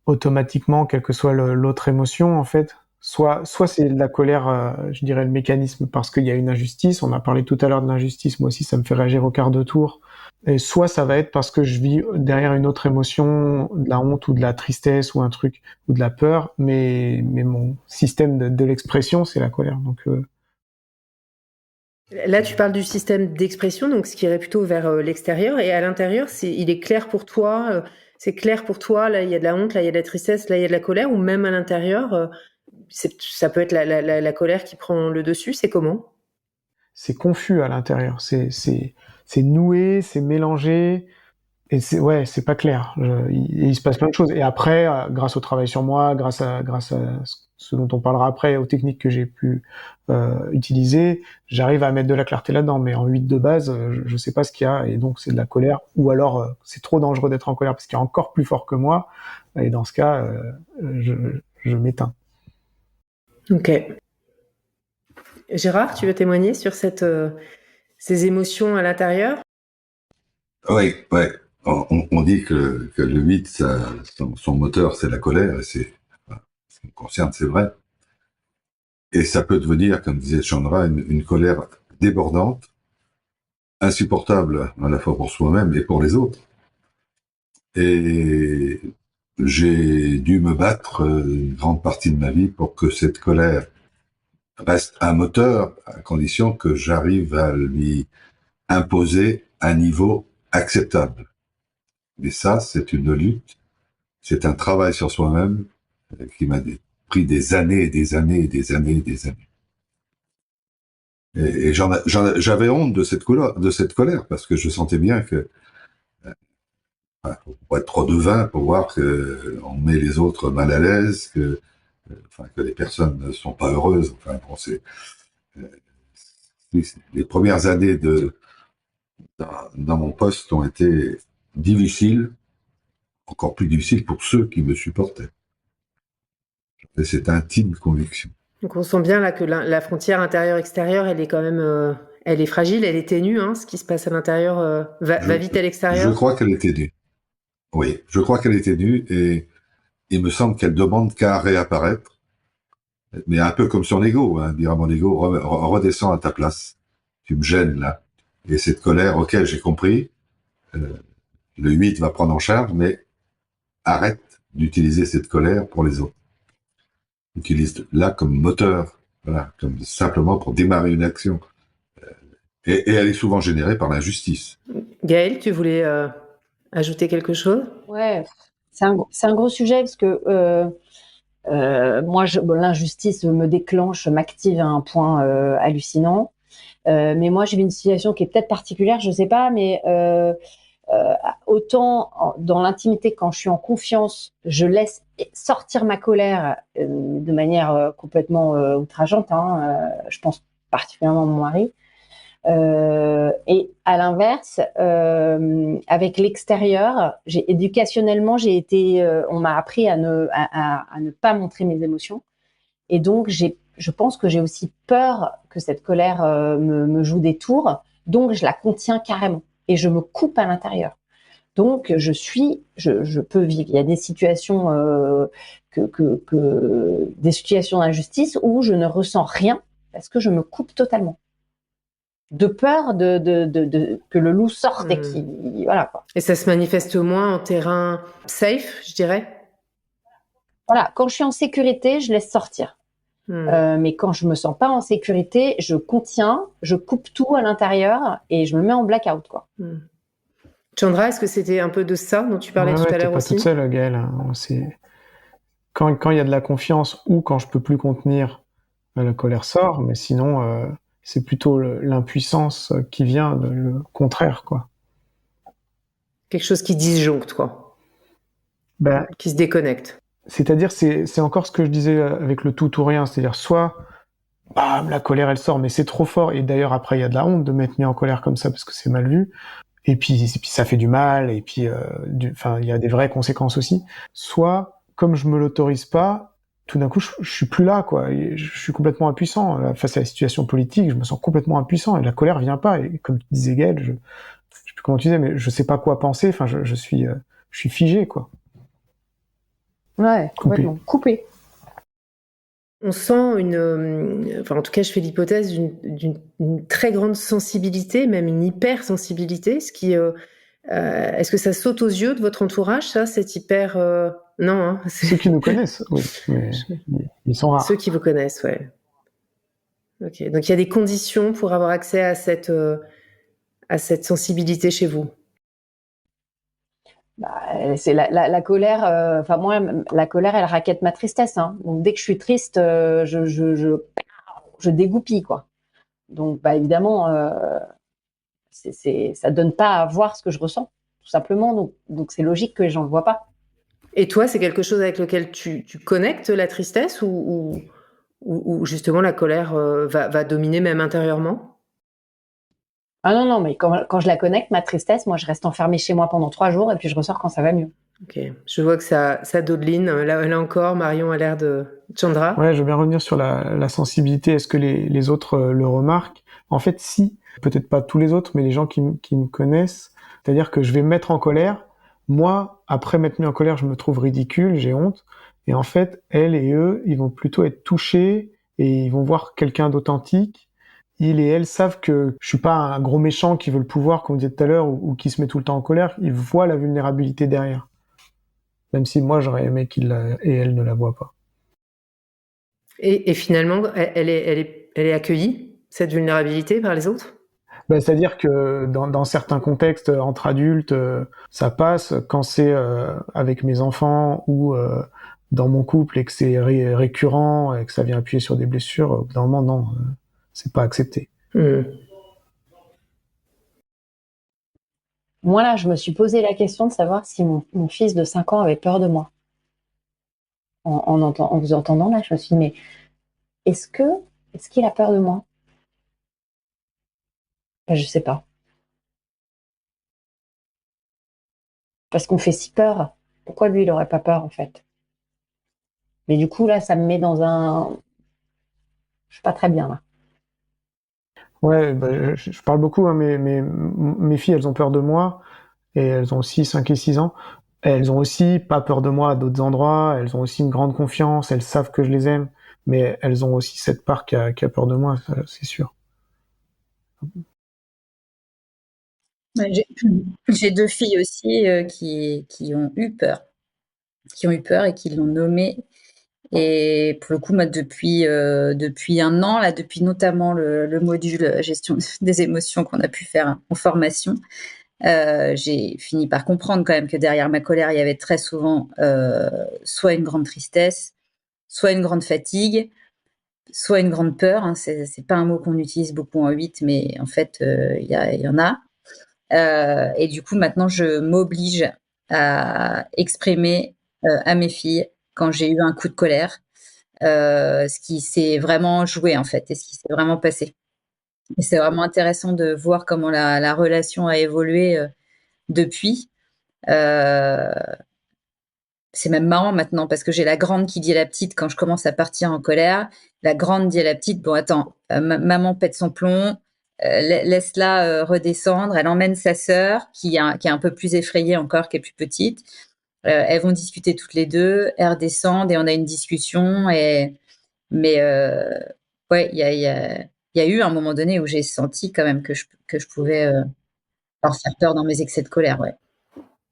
automatiquement, quelle que soit l'autre émotion en fait. Soit c'est de la colère, je dirais le mécanisme parce qu'il y a une injustice. On a parlé tout à l'heure de l'injustice, moi aussi ça me fait réagir au quart de tour. Et soit ça va être parce que je vis derrière une autre émotion, de la honte ou de la tristesse ou un truc, ou de la peur, mais mon système de l'expression, c'est la colère. Donc, Là, tu parles du système d'expression, donc ce qui irait plutôt vers l'extérieur, et à l'intérieur, il est clair pour toi, c'est clair pour toi, là il y a de la honte, là il y a de la tristesse, là il y a de la colère, ou même à l'intérieur, ça peut être la colère qui prend le dessus, c'est comment? c'est confus à l'intérieur, c'est noué, c'est mélangé, et c'est pas clair. Il se passe plein de choses. Et après, grâce au travail sur moi, grâce à ce dont on parlera après, aux techniques que j'ai pu utiliser, j'arrive à mettre de la clarté là-dedans. Mais en 8 de base, je sais pas ce qu'il y a, et donc c'est de la colère. Ou alors, c'est trop dangereux d'être en colère parce qu'il y a encore plus fort que moi. Et dans ce cas, je m'éteins. Ok. Gérard, tu veux témoigner sur ces émotions à l'intérieur? Oui, ouais. On dit que le 8, son moteur, c'est la colère, et ce qui me concerne, c'est vrai. Et ça peut devenir, comme disait Chandra, une colère débordante, insupportable à la fois pour soi-même et pour les autres. Et j'ai dû me battre une grande partie de ma vie pour que cette colère reste un moteur, à condition que j'arrive à lui imposer un niveau acceptable. Et ça, c'est une lutte, c'est un travail sur soi-même qui m'a pris des années et des années et des années et des années. Et j'avais honte de cette colère, parce que je sentais bien que faut être trop devin pour voir que on met les autres mal à l'aise, que les personnes ne sont pas heureuses. Enfin, bon, les premières années dans mon poste ont été difficiles, encore plus difficiles pour ceux qui me supportaient. Et c'est intime conviction. Donc on sent bien là que la frontière intérieure-extérieure, elle est quand même, elle est fragile, elle est ténue. Hein, ce qui se passe à l'intérieur va vite à l'extérieur. Je crois qu'elle est ténue. Oui, je crois qu'elle est ténue, et il me semble qu'elle demande qu'à réapparaître. Mais un peu comme son ego, hein, dire à mon ego, redescends à ta place. Tu me gênes là. Et cette colère, ok, j'ai compris. Le 8 va prendre en charge, mais arrête d'utiliser cette colère pour les autres. Utilise-la comme moteur, voilà, comme simplement pour démarrer une action. Et elle est souvent générée par l'injustice. Gaëlle, tu voulais ajouter quelque chose? Ouais, c'est un gros sujet parce que moi, l'injustice me déclenche, m'active à un point hallucinant. Mais moi, j'ai vu une situation qui est peut-être particulière, je sais pas, mais autant dans l'intimité, quand je suis en confiance, je laisse sortir ma colère de manière complètement outrageante. Je pense particulièrement à mon mari. Et à l'inverse, avec l'extérieur, éducationnellement, on m'a appris à ne pas montrer mes émotions. Et donc, je pense que j'ai aussi peur que cette colère me joue des tours. Donc, je la contiens carrément et je me coupe à l'intérieur. Donc, je peux vivre. Il y a des situations des situations d'injustice où je ne ressens rien parce que je me coupe totalement. De peur que le loup sorte et voilà quoi. Et ça se manifeste moins en terrain safe, je dirais. Voilà, quand je suis en sécurité, je laisse sortir. Mais quand je me sens pas en sécurité, je contiens, je coupe tout à l'intérieur et je me mets en blackout quoi. Chandra, est-ce que c'était un peu de ça dont tu parlais tout à l'heure aussi? T'es pas toute seule, Gaëlle. Quand il y a de la confiance ou quand je peux plus contenir, la colère sort, mais sinon c'est plutôt l'impuissance qui vient, le contraire, quoi. Quelque chose qui disjoncte, quoi. Qui se déconnecte. C'est-à-dire, c'est encore ce que je disais avec le tout ou rien. C'est-à-dire, soit, la colère, elle sort, mais c'est trop fort. Et d'ailleurs, après, il y a de la honte de m'être mis en colère comme ça parce que c'est mal vu. Et puis ça fait du mal. Et puis, il y a des vraies conséquences aussi. Soit, comme je me l'autorise pas, tout d'un coup, je suis plus là, quoi. Et je suis complètement impuissant face à la situation politique. Je me sens complètement impuissant et la colère vient pas. Et comme tu disais, Gaëlle, je sais plus comment tu disais, mais je sais pas quoi penser. Enfin, je suis figé, quoi. Ouais, complètement coupé. On sent en tout cas, je fais l'hypothèse d'une très grande sensibilité, même une hypersensibilité, ce qui, est-ce que ça saute aux yeux de votre entourage, ça, cette hyper, non, hein, Ceux qui nous connaissent, oui, mais ils sont rares. Ceux qui vous connaissent, ouais. Ok, donc il y a des conditions pour avoir accès à cette sensibilité chez vous. C'est la colère. Moi, la colère, elle raquette ma tristesse. Donc dès que je suis triste, je dégoupille, quoi. Donc, évidemment, ça donne pas à voir ce que je ressens, tout simplement. Donc c'est logique que les gens le voient pas. Et toi, c'est quelque chose avec lequel tu connectes la tristesse ou justement la colère va dominer même intérieurement? Ah non, mais quand je la connecte, ma tristesse, moi, je reste enfermée chez moi pendant 3 jours et puis je ressors quand ça va mieux. Ok, je vois que ça dodeline. Là encore, Marion a l'air de... Chandra? Ouais, je veux bien revenir sur la sensibilité. Est-ce que les autres le remarquent? En fait, si. Peut-être pas tous les autres, mais les gens qui me connaissent. C'est-à-dire que je vais me mettre en colère. Moi, après m'être mis en colère, je me trouve ridicule, j'ai honte. Et en fait, elles et eux, ils vont plutôt être touchés et ils vont voir quelqu'un d'authentique. Ils et elles savent que je suis pas un gros méchant qui veut le pouvoir, comme on disait tout à l'heure, ou qui se met tout le temps en colère. Ils voient la vulnérabilité derrière. Même si moi, j'aurais aimé et elles ne la voient pas. Et finalement, elle est accueillie, cette vulnérabilité, par les autres? C'est-à-dire que dans certains contextes, entre adultes, ça passe. Quand c'est avec mes enfants ou dans mon couple et que c'est récurrent et que ça vient appuyer sur des blessures, au bout d'un moment, non, c'est pas accepté. Moi, là, je me suis posé la question de savoir si mon fils de 5 ans avait peur de moi. En vous entendant, là, je me suis dit, mais est-ce qu'il a peur de moi? Je sais pas. Parce qu'on fait si peur. Pourquoi lui, il aurait pas peur, en fait? Mais du coup, là, ça me met dans un... Je suis pas très bien, là. Ouais, je parle beaucoup, mais mes filles, elles ont peur de moi, et elles ont aussi 5 et 6 ans. Elles ont aussi pas peur de moi à d'autres endroits, elles ont aussi une grande confiance, elles savent que je les aime, mais elles ont aussi cette part qui a peur de moi, ça, c'est sûr. J'ai 2 filles aussi qui ont eu peur et qui l'ont nommé. Et pour le coup, moi, depuis 1 an, là, depuis notamment le module gestion des émotions qu'on a pu faire en formation, j'ai fini par comprendre quand même que derrière ma colère, il y avait très souvent soit une grande tristesse, soit une grande fatigue, soit une grande peur. C'est pas un mot qu'on utilise beaucoup en 8, mais en fait, il y en a. Et du coup, maintenant, je m'oblige à exprimer à mes filles quand j'ai eu un coup de colère, ce qui s'est vraiment joué en fait et ce qui s'est vraiment passé. Et c'est vraiment intéressant de voir comment la relation a évolué depuis. Euh, c'est même marrant maintenant parce que j'ai la grande qui dit à la petite quand je commence à partir en colère. La grande dit à la petite, bon attends, maman pète son plomb, laisse-la redescendre. Elle emmène sa sœur qui est un peu plus effrayée encore, qui est plus petite. Elles vont discuter toutes les deux, elles redescendent et on a une discussion. Mais ouais, il y a eu un moment donné où j'ai senti quand même que je pouvais leur faire peur dans mes excès de colère. Ouais.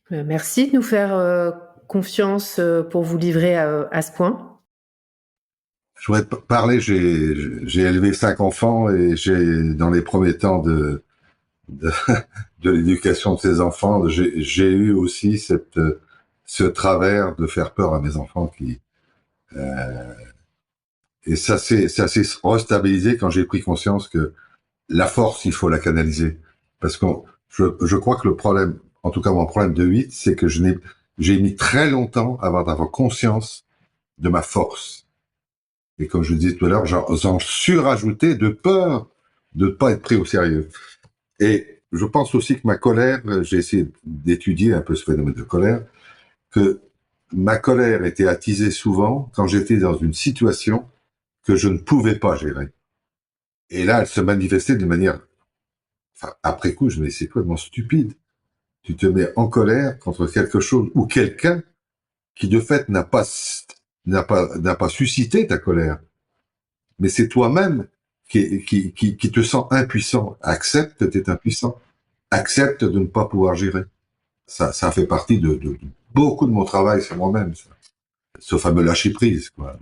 Merci de nous faire confiance pour vous livrer à ce point. Je voudrais te parler, j'ai élevé 5 enfants et dans les premiers temps de l'éducation de ces enfants, j'ai eu aussi ce travers de faire peur à mes enfants et ça s'est restabilisé quand j'ai pris conscience que la force, il faut la canaliser. Parce que je crois que le problème, en tout cas mon problème de 8, c'est que j'ai mis très longtemps avant d'avoir conscience de ma force. Et comme je le disais tout à l'heure, j'en surajoutais de peur de ne pas être pris au sérieux. Et je pense aussi que ma colère, j'ai essayé d'étudier un peu ce phénomène de colère, que ma colère était attisée souvent quand j'étais dans une situation que je ne pouvais pas gérer. Et là, elle se manifestait d'une manière, enfin, après coup, je me dis, c'est complètement stupide. Tu te mets en colère contre quelque chose ou quelqu'un qui, de fait, n'a pas suscité ta colère. Mais c'est toi-même qui te sens impuissant. Accepte que tu es impuissant. Accepte de ne pas pouvoir gérer. Ça fait partie de beaucoup de mon travail sur moi-même. Ce fameux lâcher prise, quoi.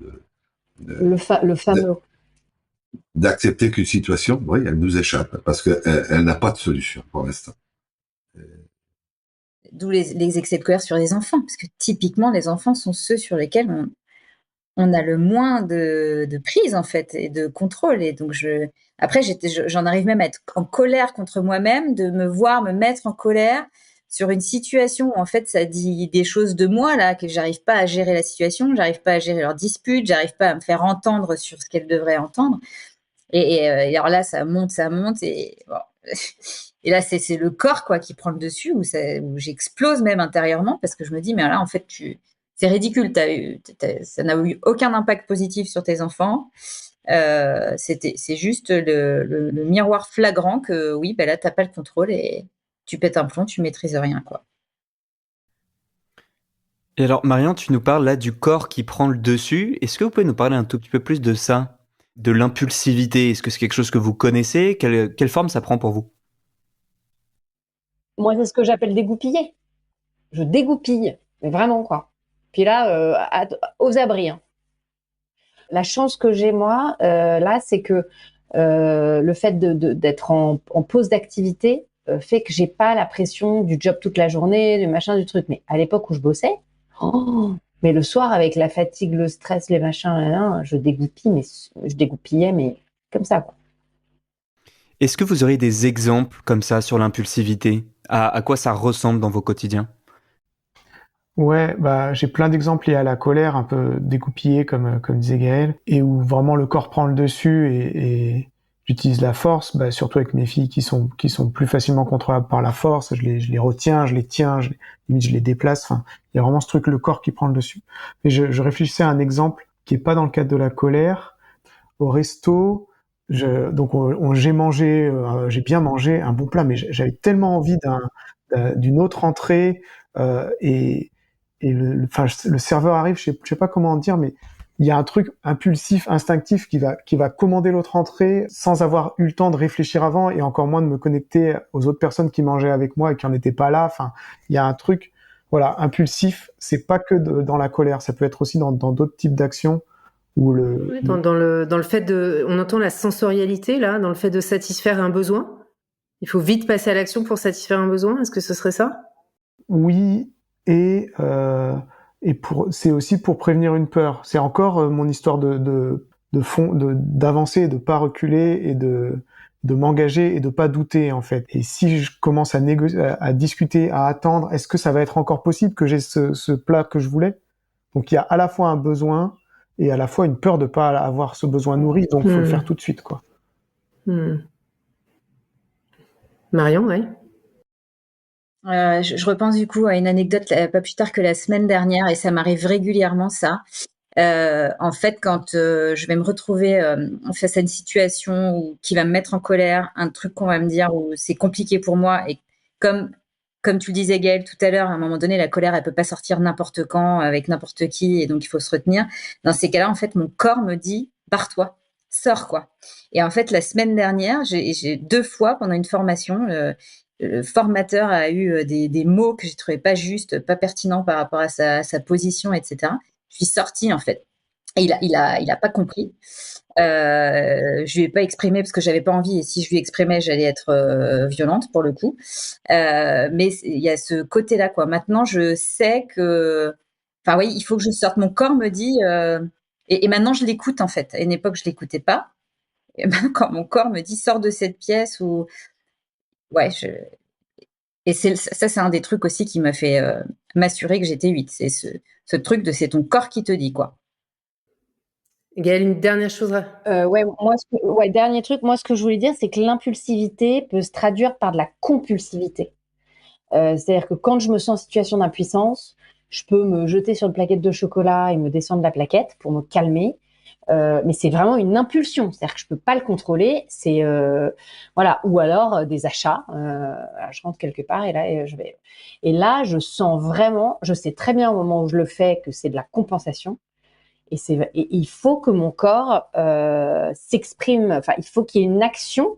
Le fameux. D'accepter qu'une situation, oui, elle nous échappe parce elle n'a pas de solution pour l'instant. D'où les excès de colère sur les enfants, parce que typiquement, les enfants sont ceux sur lesquels on a le moins de prise, en fait, et de contrôle. Et donc, après, j'en arrive même à être en colère contre moi-même, de me voir me mettre en colère sur une situation où, en fait, ça dit des choses de moi, là, que j'arrive pas à gérer la situation, j'arrive pas à gérer leur dispute, j'arrive pas à me faire entendre sur ce qu'elles devraient entendre. Et alors là, ça monte, et bon. Et là, c'est le corps, quoi, qui prend le dessus, où j'explose même intérieurement, parce que je me dis, mais là, en fait, c'est ridicule, ça n'a eu aucun impact positif sur tes enfants. C'est juste le miroir flagrant que oui, ben là, t'as pas le contrôle et tu pètes un plomb, tu maîtrises rien, quoi. Et alors, Marion, tu nous parles là du corps qui prend le dessus. Est-ce que vous pouvez nous parler un tout petit peu plus de ça, de l'impulsivité? Est-ce que c'est quelque chose que vous connaissez? Quelle forme ça prend pour vous? Moi, c'est ce que j'appelle dégoupiller. Je dégoupille, mais vraiment, quoi. Puis là, aux abris. Hein. La chance que j'ai, moi, là, c'est que le fait d'être en pause d'activité fait que j'ai pas la pression du job toute la journée, du machin, du truc. Mais à l'époque où je bossais, mais le soir, avec la fatigue, le stress, les machins, je dégoupillais, mais comme ça, quoi. Est-ce que vous auriez des exemples comme ça sur l'impulsivité? À quoi ça ressemble dans vos quotidiens? Ouais, bah j'ai plein d'exemples liés à la colère, un peu dégoupillés comme disait Gaël, et où vraiment le corps prend le dessus et j'utilise la force, bah surtout avec mes filles qui sont plus facilement contrôlables par la force. Je les retiens, je les tiens, limite je les déplace. Enfin, il y a vraiment ce truc, le corps qui prend le dessus. Mais je réfléchissais à un exemple qui est pas dans le cadre de la colère. Au resto, j'ai bien mangé un bon plat, mais j'avais tellement envie d'une autre entrée et le serveur arrive, je sais pas comment dire, mais il y a un truc impulsif, instinctif qui va commander l'autre entrée sans avoir eu le temps de réfléchir avant et encore moins de me connecter aux autres personnes qui mangeaient avec moi et qui en étaient pas là. Enfin, il y a un truc, voilà, impulsif. C'est pas que dans la colère, ça peut être aussi dans d'autres types d'actions où Oui, dans le fait on entend la sensorialité là, dans le fait de satisfaire un besoin. Il faut vite passer à l'action pour satisfaire un besoin. Est-ce que ce serait ça? Oui, et c'est aussi pour prévenir une peur. C'est encore mon histoire de fond, d'avancer, de pas reculer et de m'engager et de pas douter en fait. Et si je commence à négocier, à discuter, à attendre, est-ce que ça va être encore possible que j'ai ce plat que je voulais? Donc il y a à la fois un besoin et à la fois une peur de pas avoir ce besoin nourri, donc faut le faire tout de suite, quoi. Marion, ouais. Je repense du coup à une anecdote pas plus tard que la semaine dernière, et ça m'arrive régulièrement ça. En fait, quand je vais me retrouver face à une situation qui va me mettre en colère, un truc qu'on va me dire où c'est compliqué pour moi, et comme tu le disais Gaëlle tout à l'heure, à un moment donné, la colère, elle peut pas sortir n'importe quand, avec n'importe qui, et donc il faut se retenir. Dans ces cas-là, en fait, mon corps me dit, barre-toi, sors, quoi. Et en fait, la semaine dernière, j'ai 2 fois pendant une formation, le formateur a eu des mots que j'ai trouvé pas justes, pas pertinents par rapport à sa position, etc. Je suis sortie, en fait. Et il a pas compris. Je lui ai pas exprimé parce que j'avais pas envie, et si je lui exprimais, j'allais être violente pour le coup. Mais il y a ce côté-là, quoi. Maintenant, je sais que, enfin oui, il faut que je sorte. Mon corps me dit, et maintenant je l'écoute en fait. À une époque, je l'écoutais pas. Et maintenant, quand mon corps me dit sors de cette pièce, ou ouais, et ça, c'est un des trucs aussi qui m'a fait m'assurer que j'étais 8. C'est ce truc de c'est ton corps qui te dit, quoi. Gaëlle, une dernière chose. Dernier truc, moi, ce que je voulais dire, c'est que l'impulsivité peut se traduire par de la compulsivité. C'est-à-dire que quand je me sens en situation d'impuissance, je peux me jeter sur une plaquette de chocolat et me descendre la plaquette pour me calmer. Mais c'est vraiment une impulsion, c'est-à-dire que je peux pas le contrôler. C'est voilà, ou alors des achats. Je rentre quelque part et là je vais. Et là, je sens vraiment, je sais très bien au moment où je le fais que c'est de la compensation. Et il faut que mon corps s'exprime. Enfin, il faut qu'il y ait une action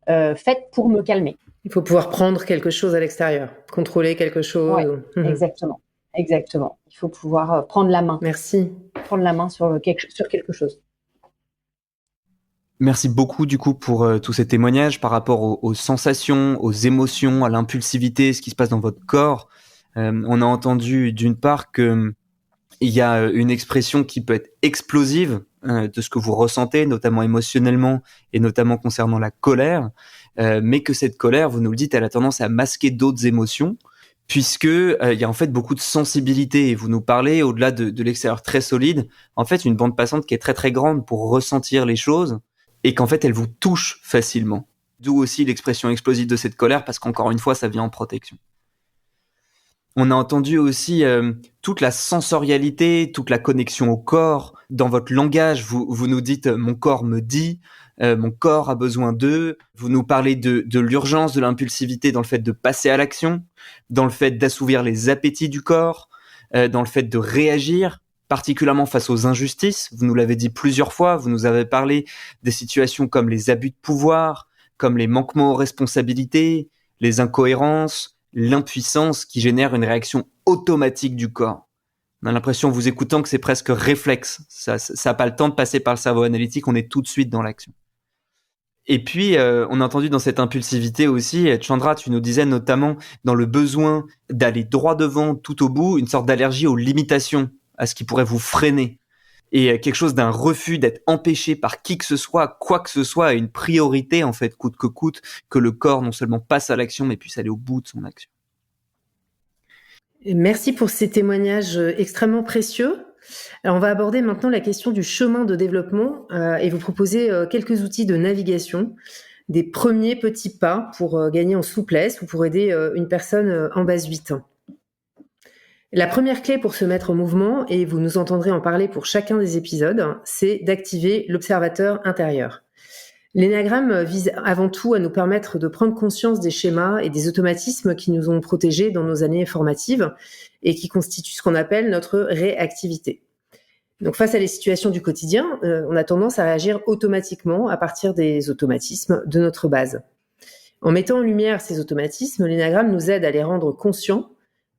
faite pour me calmer. Il faut pouvoir prendre quelque chose à l'extérieur, contrôler quelque chose. Ouais, exactement. Il faut pouvoir prendre la main. Merci. Prendre la main sur quelque chose. Merci beaucoup du coup pour tous ces témoignages par rapport aux sensations, aux émotions, à l'impulsivité, ce qui se passe dans votre corps. On a entendu d'une part que il y a une expression qui peut être explosive de ce que vous ressentez, notamment émotionnellement et notamment concernant la colère, mais que cette colère, vous nous le dites, elle a tendance à masquer d'autres émotions, puisque il y a en fait beaucoup de sensibilité. Et vous nous parlez, au-delà de l'extérieur très solide, en fait une bande passante qui est très très grande pour ressentir les choses, et qu'en fait elle vous touche facilement. D'où aussi l'expression explosive de cette colère, parce qu'encore une fois, ça vient en protection. On a entendu aussi toute la sensorialité, toute la connexion au corps. Dans votre langage, vous nous dites « mon corps me dit »,« mon corps a besoin d'eux ». Vous nous parlez de l'urgence de l'impulsivité dans le fait de passer à l'action, dans le fait d'assouvir les appétits du corps, dans le fait de réagir, particulièrement face aux injustices. Vous nous l'avez dit plusieurs fois, vous nous avez parlé des situations comme les abus de pouvoir, comme les manquements aux responsabilités, les incohérences, l'impuissance qui génère une réaction automatique du corps. On a l'impression, en vous écoutant, que c'est presque réflexe. Ça n'a pas le temps de passer par le cerveau analytique, on est tout de suite dans l'action. Et puis, on a entendu dans cette impulsivité aussi, Chandra, tu nous disais notamment dans le besoin d'aller droit devant, tout au bout, une sorte d'allergie aux limitations, à ce qui pourrait vous freiner. Et quelque chose d'un refus d'être empêché par qui que ce soit, quoi que ce soit, à une priorité, en fait, coûte que coûte, que le corps non seulement passe à l'action, mais puisse aller au bout de son action. Merci pour ces témoignages extrêmement précieux. Alors, on va aborder maintenant la question du chemin de développement et vous proposer quelques outils de navigation, des premiers petits pas pour gagner en souplesse ou pour aider une personne en base 8. La première clé pour se mettre en mouvement, et vous nous entendrez en parler pour chacun des épisodes, c'est d'activer l'observateur intérieur. L'énagramme vise avant tout à nous permettre de prendre conscience des schémas et des automatismes qui nous ont protégés dans nos années formatives et qui constituent ce qu'on appelle notre réactivité. Donc face à les situations du quotidien, on a tendance à réagir automatiquement à partir des automatismes de notre base. En mettant en lumière ces automatismes, l'énagramme nous aide à les rendre conscients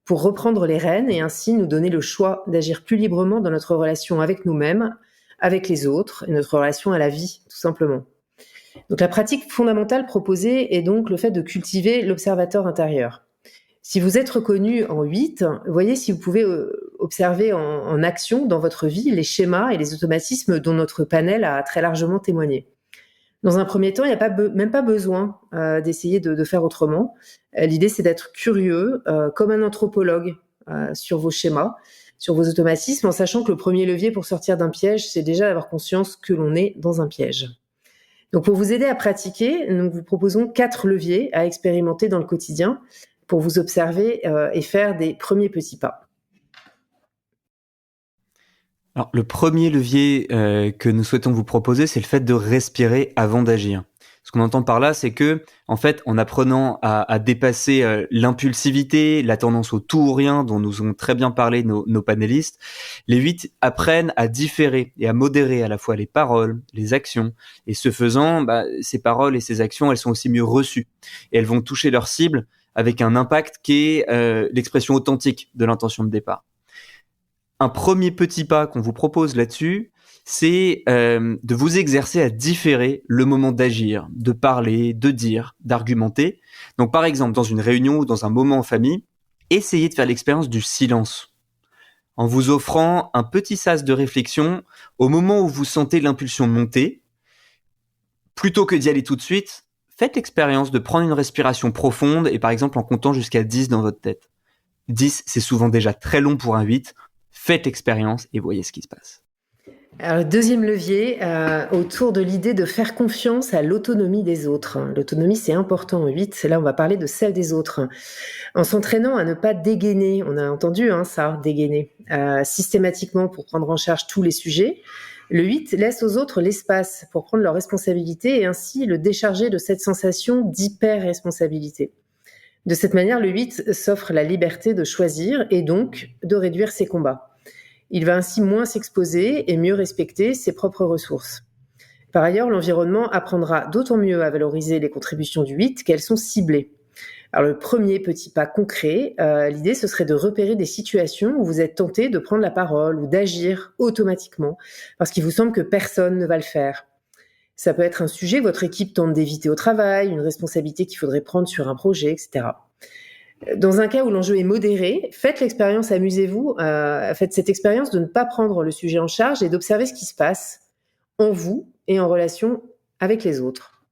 pour reprendre les rênes et ainsi nous donner le choix d'agir plus librement dans notre relation avec nous-mêmes, avec les autres et notre relation à la vie, tout simplement. Donc la pratique fondamentale proposée est donc le fait de cultiver l'observateur intérieur. Si vous êtes reconnu en 8, voyez si vous pouvez observer en action dans votre vie les schémas et les automatismes dont notre panel a très largement témoigné. Dans un premier temps, il n'y a même pas besoin d'essayer de faire autrement. L'idée, c'est d'être curieux, comme un anthropologue, sur vos schémas, sur vos automatismes, en sachant que le premier levier pour sortir d'un piège, c'est déjà d'avoir conscience que l'on est dans un piège. Donc, pour vous aider à pratiquer, nous vous proposons 4 leviers à expérimenter dans le quotidien pour vous observer et faire des premiers petits pas. Alors, le premier levier que nous souhaitons vous proposer, c'est le fait de respirer avant d'agir. Ce qu'on entend par là, c'est que, en fait, en apprenant à dépasser l'impulsivité, la tendance au tout ou rien dont nous ont très bien parlé nos panélistes, les 8 apprennent à différer et à modérer à la fois les paroles, les actions. Et ce faisant, ces paroles et ces actions, elles sont aussi mieux reçues. Et elles vont toucher leur cible avec un impact qui est l'expression authentique de l'intention de départ. Un premier petit pas qu'on vous propose là-dessus, c'est de vous exercer à différer le moment d'agir, de parler, de dire, d'argumenter. Donc par exemple, dans une réunion ou dans un moment en famille, essayez de faire l'expérience du silence, en vous offrant un petit sas de réflexion au moment où vous sentez l'impulsion monter. Plutôt que d'y aller tout de suite, faites l'expérience de prendre une respiration profonde et par exemple en comptant jusqu'à 10 dans votre tête. 10, c'est souvent déjà très long pour un 8. Faites l'expérience et voyez ce qui se passe. Alors, le deuxième levier, autour de l'idée de faire confiance à l'autonomie des autres. L'autonomie, c'est important en 8. Là, on va parler de celle des autres. En s'entraînant à ne pas dégainer, on a entendu ça, dégainer, systématiquement pour prendre en charge tous les sujets, le 8 laisse aux autres l'espace pour prendre leurs responsabilités et ainsi le décharger de cette sensation d'hyper-responsabilité. De cette manière, le 8 s'offre la liberté de choisir et donc de réduire ses combats. Il va ainsi moins s'exposer et mieux respecter ses propres ressources. Par ailleurs, l'environnement apprendra d'autant mieux à valoriser les contributions du 8 qu'elles sont ciblées. Alors le premier petit pas concret, l'idée ce serait de repérer des situations où vous êtes tenté de prendre la parole ou d'agir automatiquement parce qu'il vous semble que personne ne va le faire. Ça peut être un sujet que votre équipe tente d'éviter au travail, une responsabilité qu'il faudrait prendre sur un projet, etc. Dans un cas où l'enjeu est modéré, faites l'expérience, amusez-vous, faites cette expérience de ne pas prendre le sujet en charge et d'observer ce qui se passe en vous et en relation avec les autres.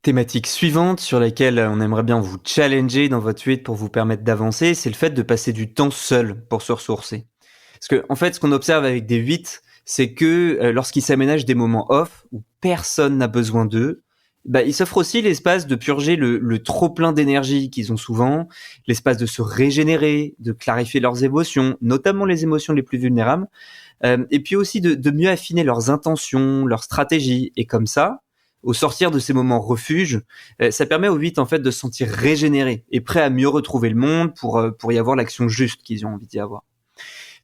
Thématique suivante sur laquelle on aimerait bien vous challenger dans votre 8 pour vous permettre d'avancer, c'est le fait de passer du temps seul pour se ressourcer. Parce que, en fait, ce qu'on observe avec des 8, c'est que lorsqu'ils s'aménagent des moments off où personne n'a besoin d'eux, ils s'offrent aussi l'espace de purger le trop plein d'énergie qu'ils ont souvent, l'espace de se régénérer, de clarifier leurs émotions, notamment les émotions les plus vulnérables, et puis aussi de mieux affiner leurs intentions, leurs stratégies. Et comme ça, au sortir de ces moments refuge, ça permet aux 8 en fait de se sentir régénérés et prêts à mieux retrouver le monde pour y avoir l'action juste qu'ils ont envie d'y avoir.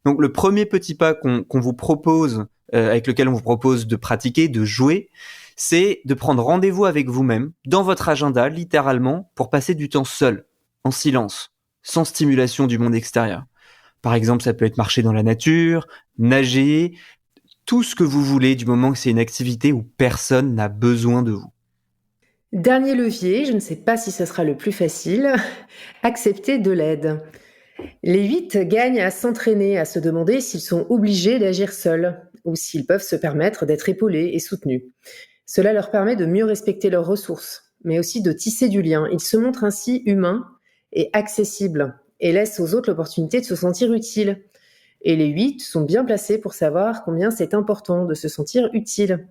Donc le premier petit pas qu'on vous propose, avec lequel on vous propose de pratiquer, de jouer, c'est de prendre rendez-vous avec vous-même, dans votre agenda, littéralement, pour passer du temps seul, en silence, sans stimulation du monde extérieur. Par exemple, ça peut être marcher dans la nature, nager, tout ce que vous voulez du moment que c'est une activité où personne n'a besoin de vous. Dernier levier, je ne sais pas si ce sera le plus facile, accepter de l'aide. Les 8 gagnent à s'entraîner, à se demander s'ils sont obligés d'agir seuls ou s'ils peuvent se permettre d'être épaulés et soutenus. Cela leur permet de mieux respecter leurs ressources, mais aussi de tisser du lien. Ils se montrent ainsi humains et accessibles et laissent aux autres l'opportunité de se sentir utiles. Et les 8 sont bien placés pour savoir combien c'est important de se sentir utile.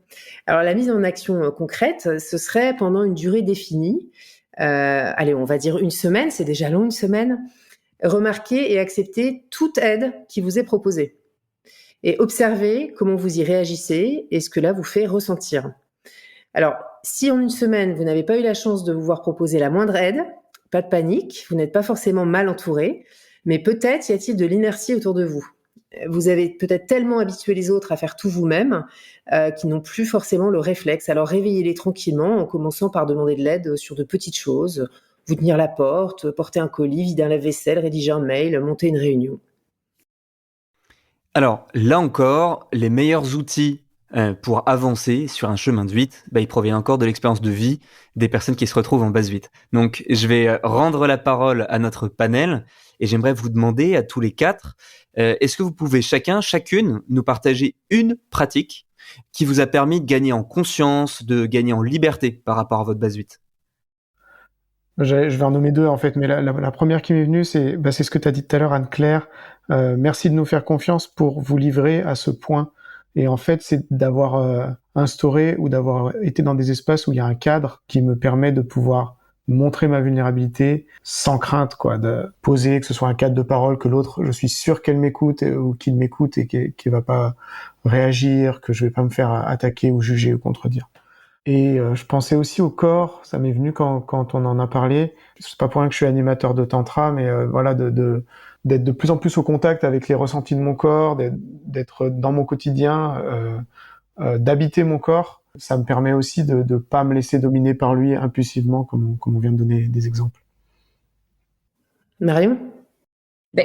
Alors la mise en action concrète, ce serait pendant une durée définie. On va dire une semaine, c'est déjà long une semaine. Remarquez et acceptez toute aide qui vous est proposée. Et observez comment vous y réagissez et ce que là vous fait ressentir. Alors, si en une semaine, vous n'avez pas eu la chance de vous voir proposer la moindre aide, pas de panique, vous n'êtes pas forcément mal entouré, mais peut-être y a-t-il de l'inertie autour de vous. Vous avez peut-être tellement habitué les autres à faire tout vous-même qu'ils n'ont plus forcément le réflexe. Alors réveillez-les tranquillement en commençant par demander de l'aide sur de petites choses, vous tenir la porte, porter un colis, vider un lave-vaisselle, rédiger un mail, monter une réunion. Alors, là encore, les meilleurs outils pour avancer sur un chemin de 8, ils proviennent encore de l'expérience de vie des personnes qui se retrouvent en base 8. Donc, je vais rendre la parole à notre panel et j'aimerais vous demander à tous les 4, est-ce que vous pouvez chacune nous partager une pratique qui vous a permis de gagner en conscience, de gagner en liberté par rapport à votre base 8? Je vais en nommer deux en fait, mais la première qui m'est venue, c'est ce que tu as dit tout à l'heure, Anne-Claire. Merci de nous faire confiance pour vous livrer à ce point. Et en fait, c'est d'avoir instauré ou d'avoir été dans des espaces où il y a un cadre qui me permet de pouvoir montrer ma vulnérabilité sans crainte, quoi, de poser, que ce soit un cadre de parole, que l'autre, je suis sûr qu'elle m'écoute ou qu'il m'écoute et qu'il va pas réagir, que je vais pas me faire attaquer ou juger ou contredire. Et je pensais aussi au corps, ça m'est venu quand on en a parlé. C'est pas pour rien que je suis animateur de tantra, mais voilà, d'être de plus en plus au contact avec les ressentis de mon corps, d'être dans mon quotidien, d'habiter mon corps. Ça me permet aussi de pas me laisser dominer par lui impulsivement, comme on vient de donner des exemples. Marion?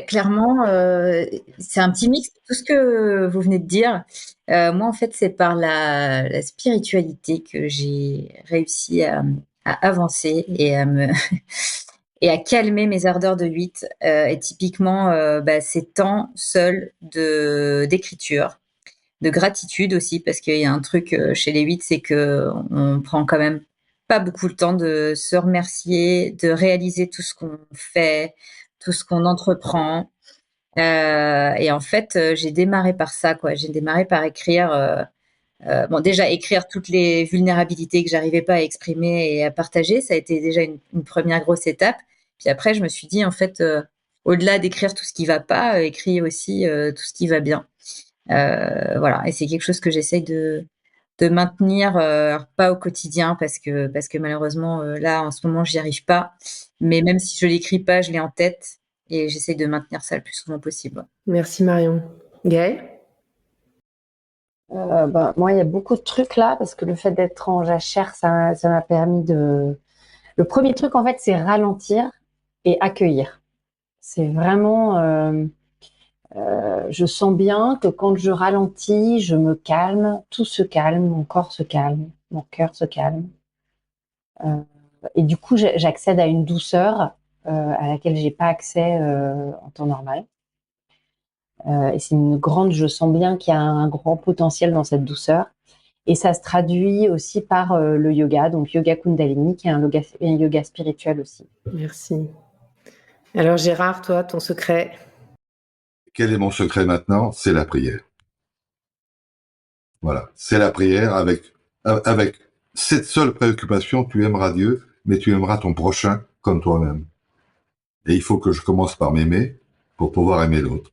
Clairement, c'est un petit mix de tout ce que vous venez de dire. Moi, en fait, c'est par la spiritualité que j'ai réussi à avancer et et à calmer mes ardeurs de 8. Et typiquement, ces temps seuls d'écriture, de gratitude aussi, parce qu'il y a un truc chez les 8, c'est que on prend quand même pas beaucoup le temps de se remercier, de réaliser tout ce qu'on fait, tout ce qu'on entreprend. Et en fait, j'ai démarré par ça, quoi. J'ai démarré par écrire, déjà écrire toutes les vulnérabilités que j'arrivais pas à exprimer et à partager, ça a été déjà une première grosse étape. Puis après, je me suis dit, en fait, au-delà d'écrire tout ce qui va pas, écris aussi tout ce qui va bien. Voilà. Et c'est quelque chose que j'essaye de maintenir, pas au quotidien parce que malheureusement, là, en ce moment, j'y arrive pas. Mais même si je l'écris pas, je l'ai en tête et j'essaie de maintenir ça le plus souvent possible. Merci Marion. Gaëlle? Moi, il y a beaucoup de trucs là parce que le fait d'être en jachère, ça m'a permis de. Le premier truc, en fait, c'est ralentir et accueillir. C'est vraiment. Je sens bien que quand je ralentis, je me calme, tout se calme, mon corps se calme, mon cœur se calme. Et du coup, j'accède à une douceur à laquelle j'ai pas accès en temps normal. Et c'est je sens bien qu'il y a un grand potentiel dans cette douceur. Et ça se traduit aussi par le yoga, donc yoga Kundalini, qui est un yoga spirituel aussi. Merci. Alors Gérard, toi, ton secret? Quel est mon secret maintenant? C'est la prière. Voilà, c'est la prière avec cette seule préoccupation, tu aimeras Dieu, mais tu aimeras ton prochain comme toi-même. Et il faut que je commence par m'aimer pour pouvoir aimer l'autre.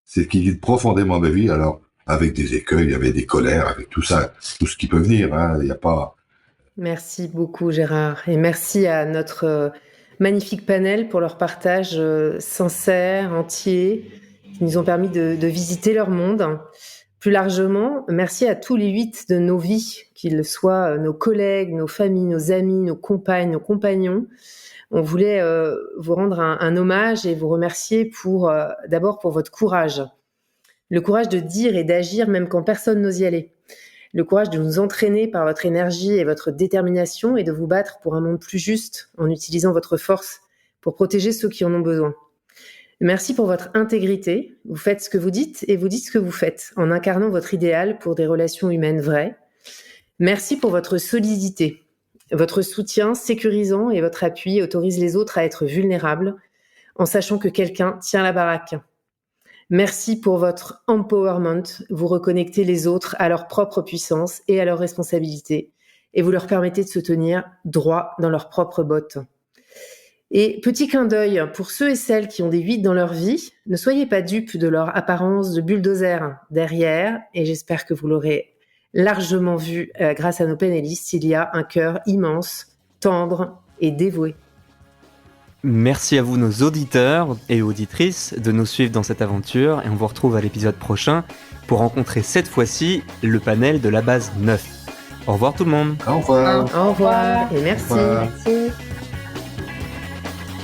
C'est ce qui guide profondément ma vie, alors avec des écueils, avec des colères, avec tout ça, tout ce qui peut venir, hein, il n'y a pas... Merci beaucoup Gérard, et merci à notre magnifique panel pour leur partage sincère, entier, qui nous ont permis de visiter leur monde. Plus largement, merci à tous les 8 de nos vies, qu'ils soient nos collègues, nos familles, nos amis, nos compagnes, nos compagnons. On voulait vous rendre un hommage et vous remercier d'abord pour votre courage. Le courage de dire et d'agir même quand personne n'ose y aller. Le courage de nous entraîner par votre énergie et votre détermination et de vous battre pour un monde plus juste en utilisant votre force pour protéger ceux qui en ont besoin. Merci pour votre intégrité. Vous faites ce que vous dites et vous dites ce que vous faites en incarnant votre idéal pour des relations humaines vraies. Merci pour votre solidité. Votre soutien sécurisant et votre appui autorisent les autres à être vulnérables en sachant que quelqu'un tient la baraque. Merci pour votre empowerment. Vous reconnectez les autres à leur propre puissance et à leurs responsabilités et vous leur permettez de se tenir droit dans leurs propres bottes. Et petit clin d'œil pour ceux et celles qui ont des 8 dans leur vie, ne soyez pas dupes de leur apparence de bulldozer derrière, et j'espère que vous l'aurez largement vu grâce à nos panélistes, il y a un cœur immense, tendre et dévoué. Merci à vous, nos auditeurs et auditrices, de nous suivre dans cette aventure et on vous retrouve à l'épisode prochain pour rencontrer cette fois-ci le panel de la base 9. Au revoir tout le monde. Au revoir. Au revoir et merci. Au revoir. Merci.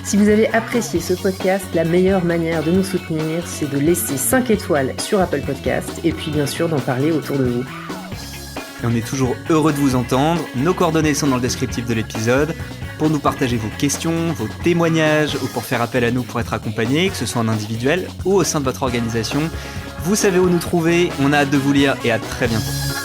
Si vous avez apprécié ce podcast, la meilleure manière de nous soutenir, c'est de laisser 5 étoiles sur Apple Podcast et puis bien sûr d'en parler autour de vous. Et on est toujours heureux de vous entendre. Nos coordonnées sont dans le descriptif de l'épisode. Pour nous partager vos questions, vos témoignages ou pour faire appel à nous pour être accompagné, que ce soit en individuel ou au sein de votre organisation, vous savez où nous trouver, on a hâte de vous lire et à très bientôt.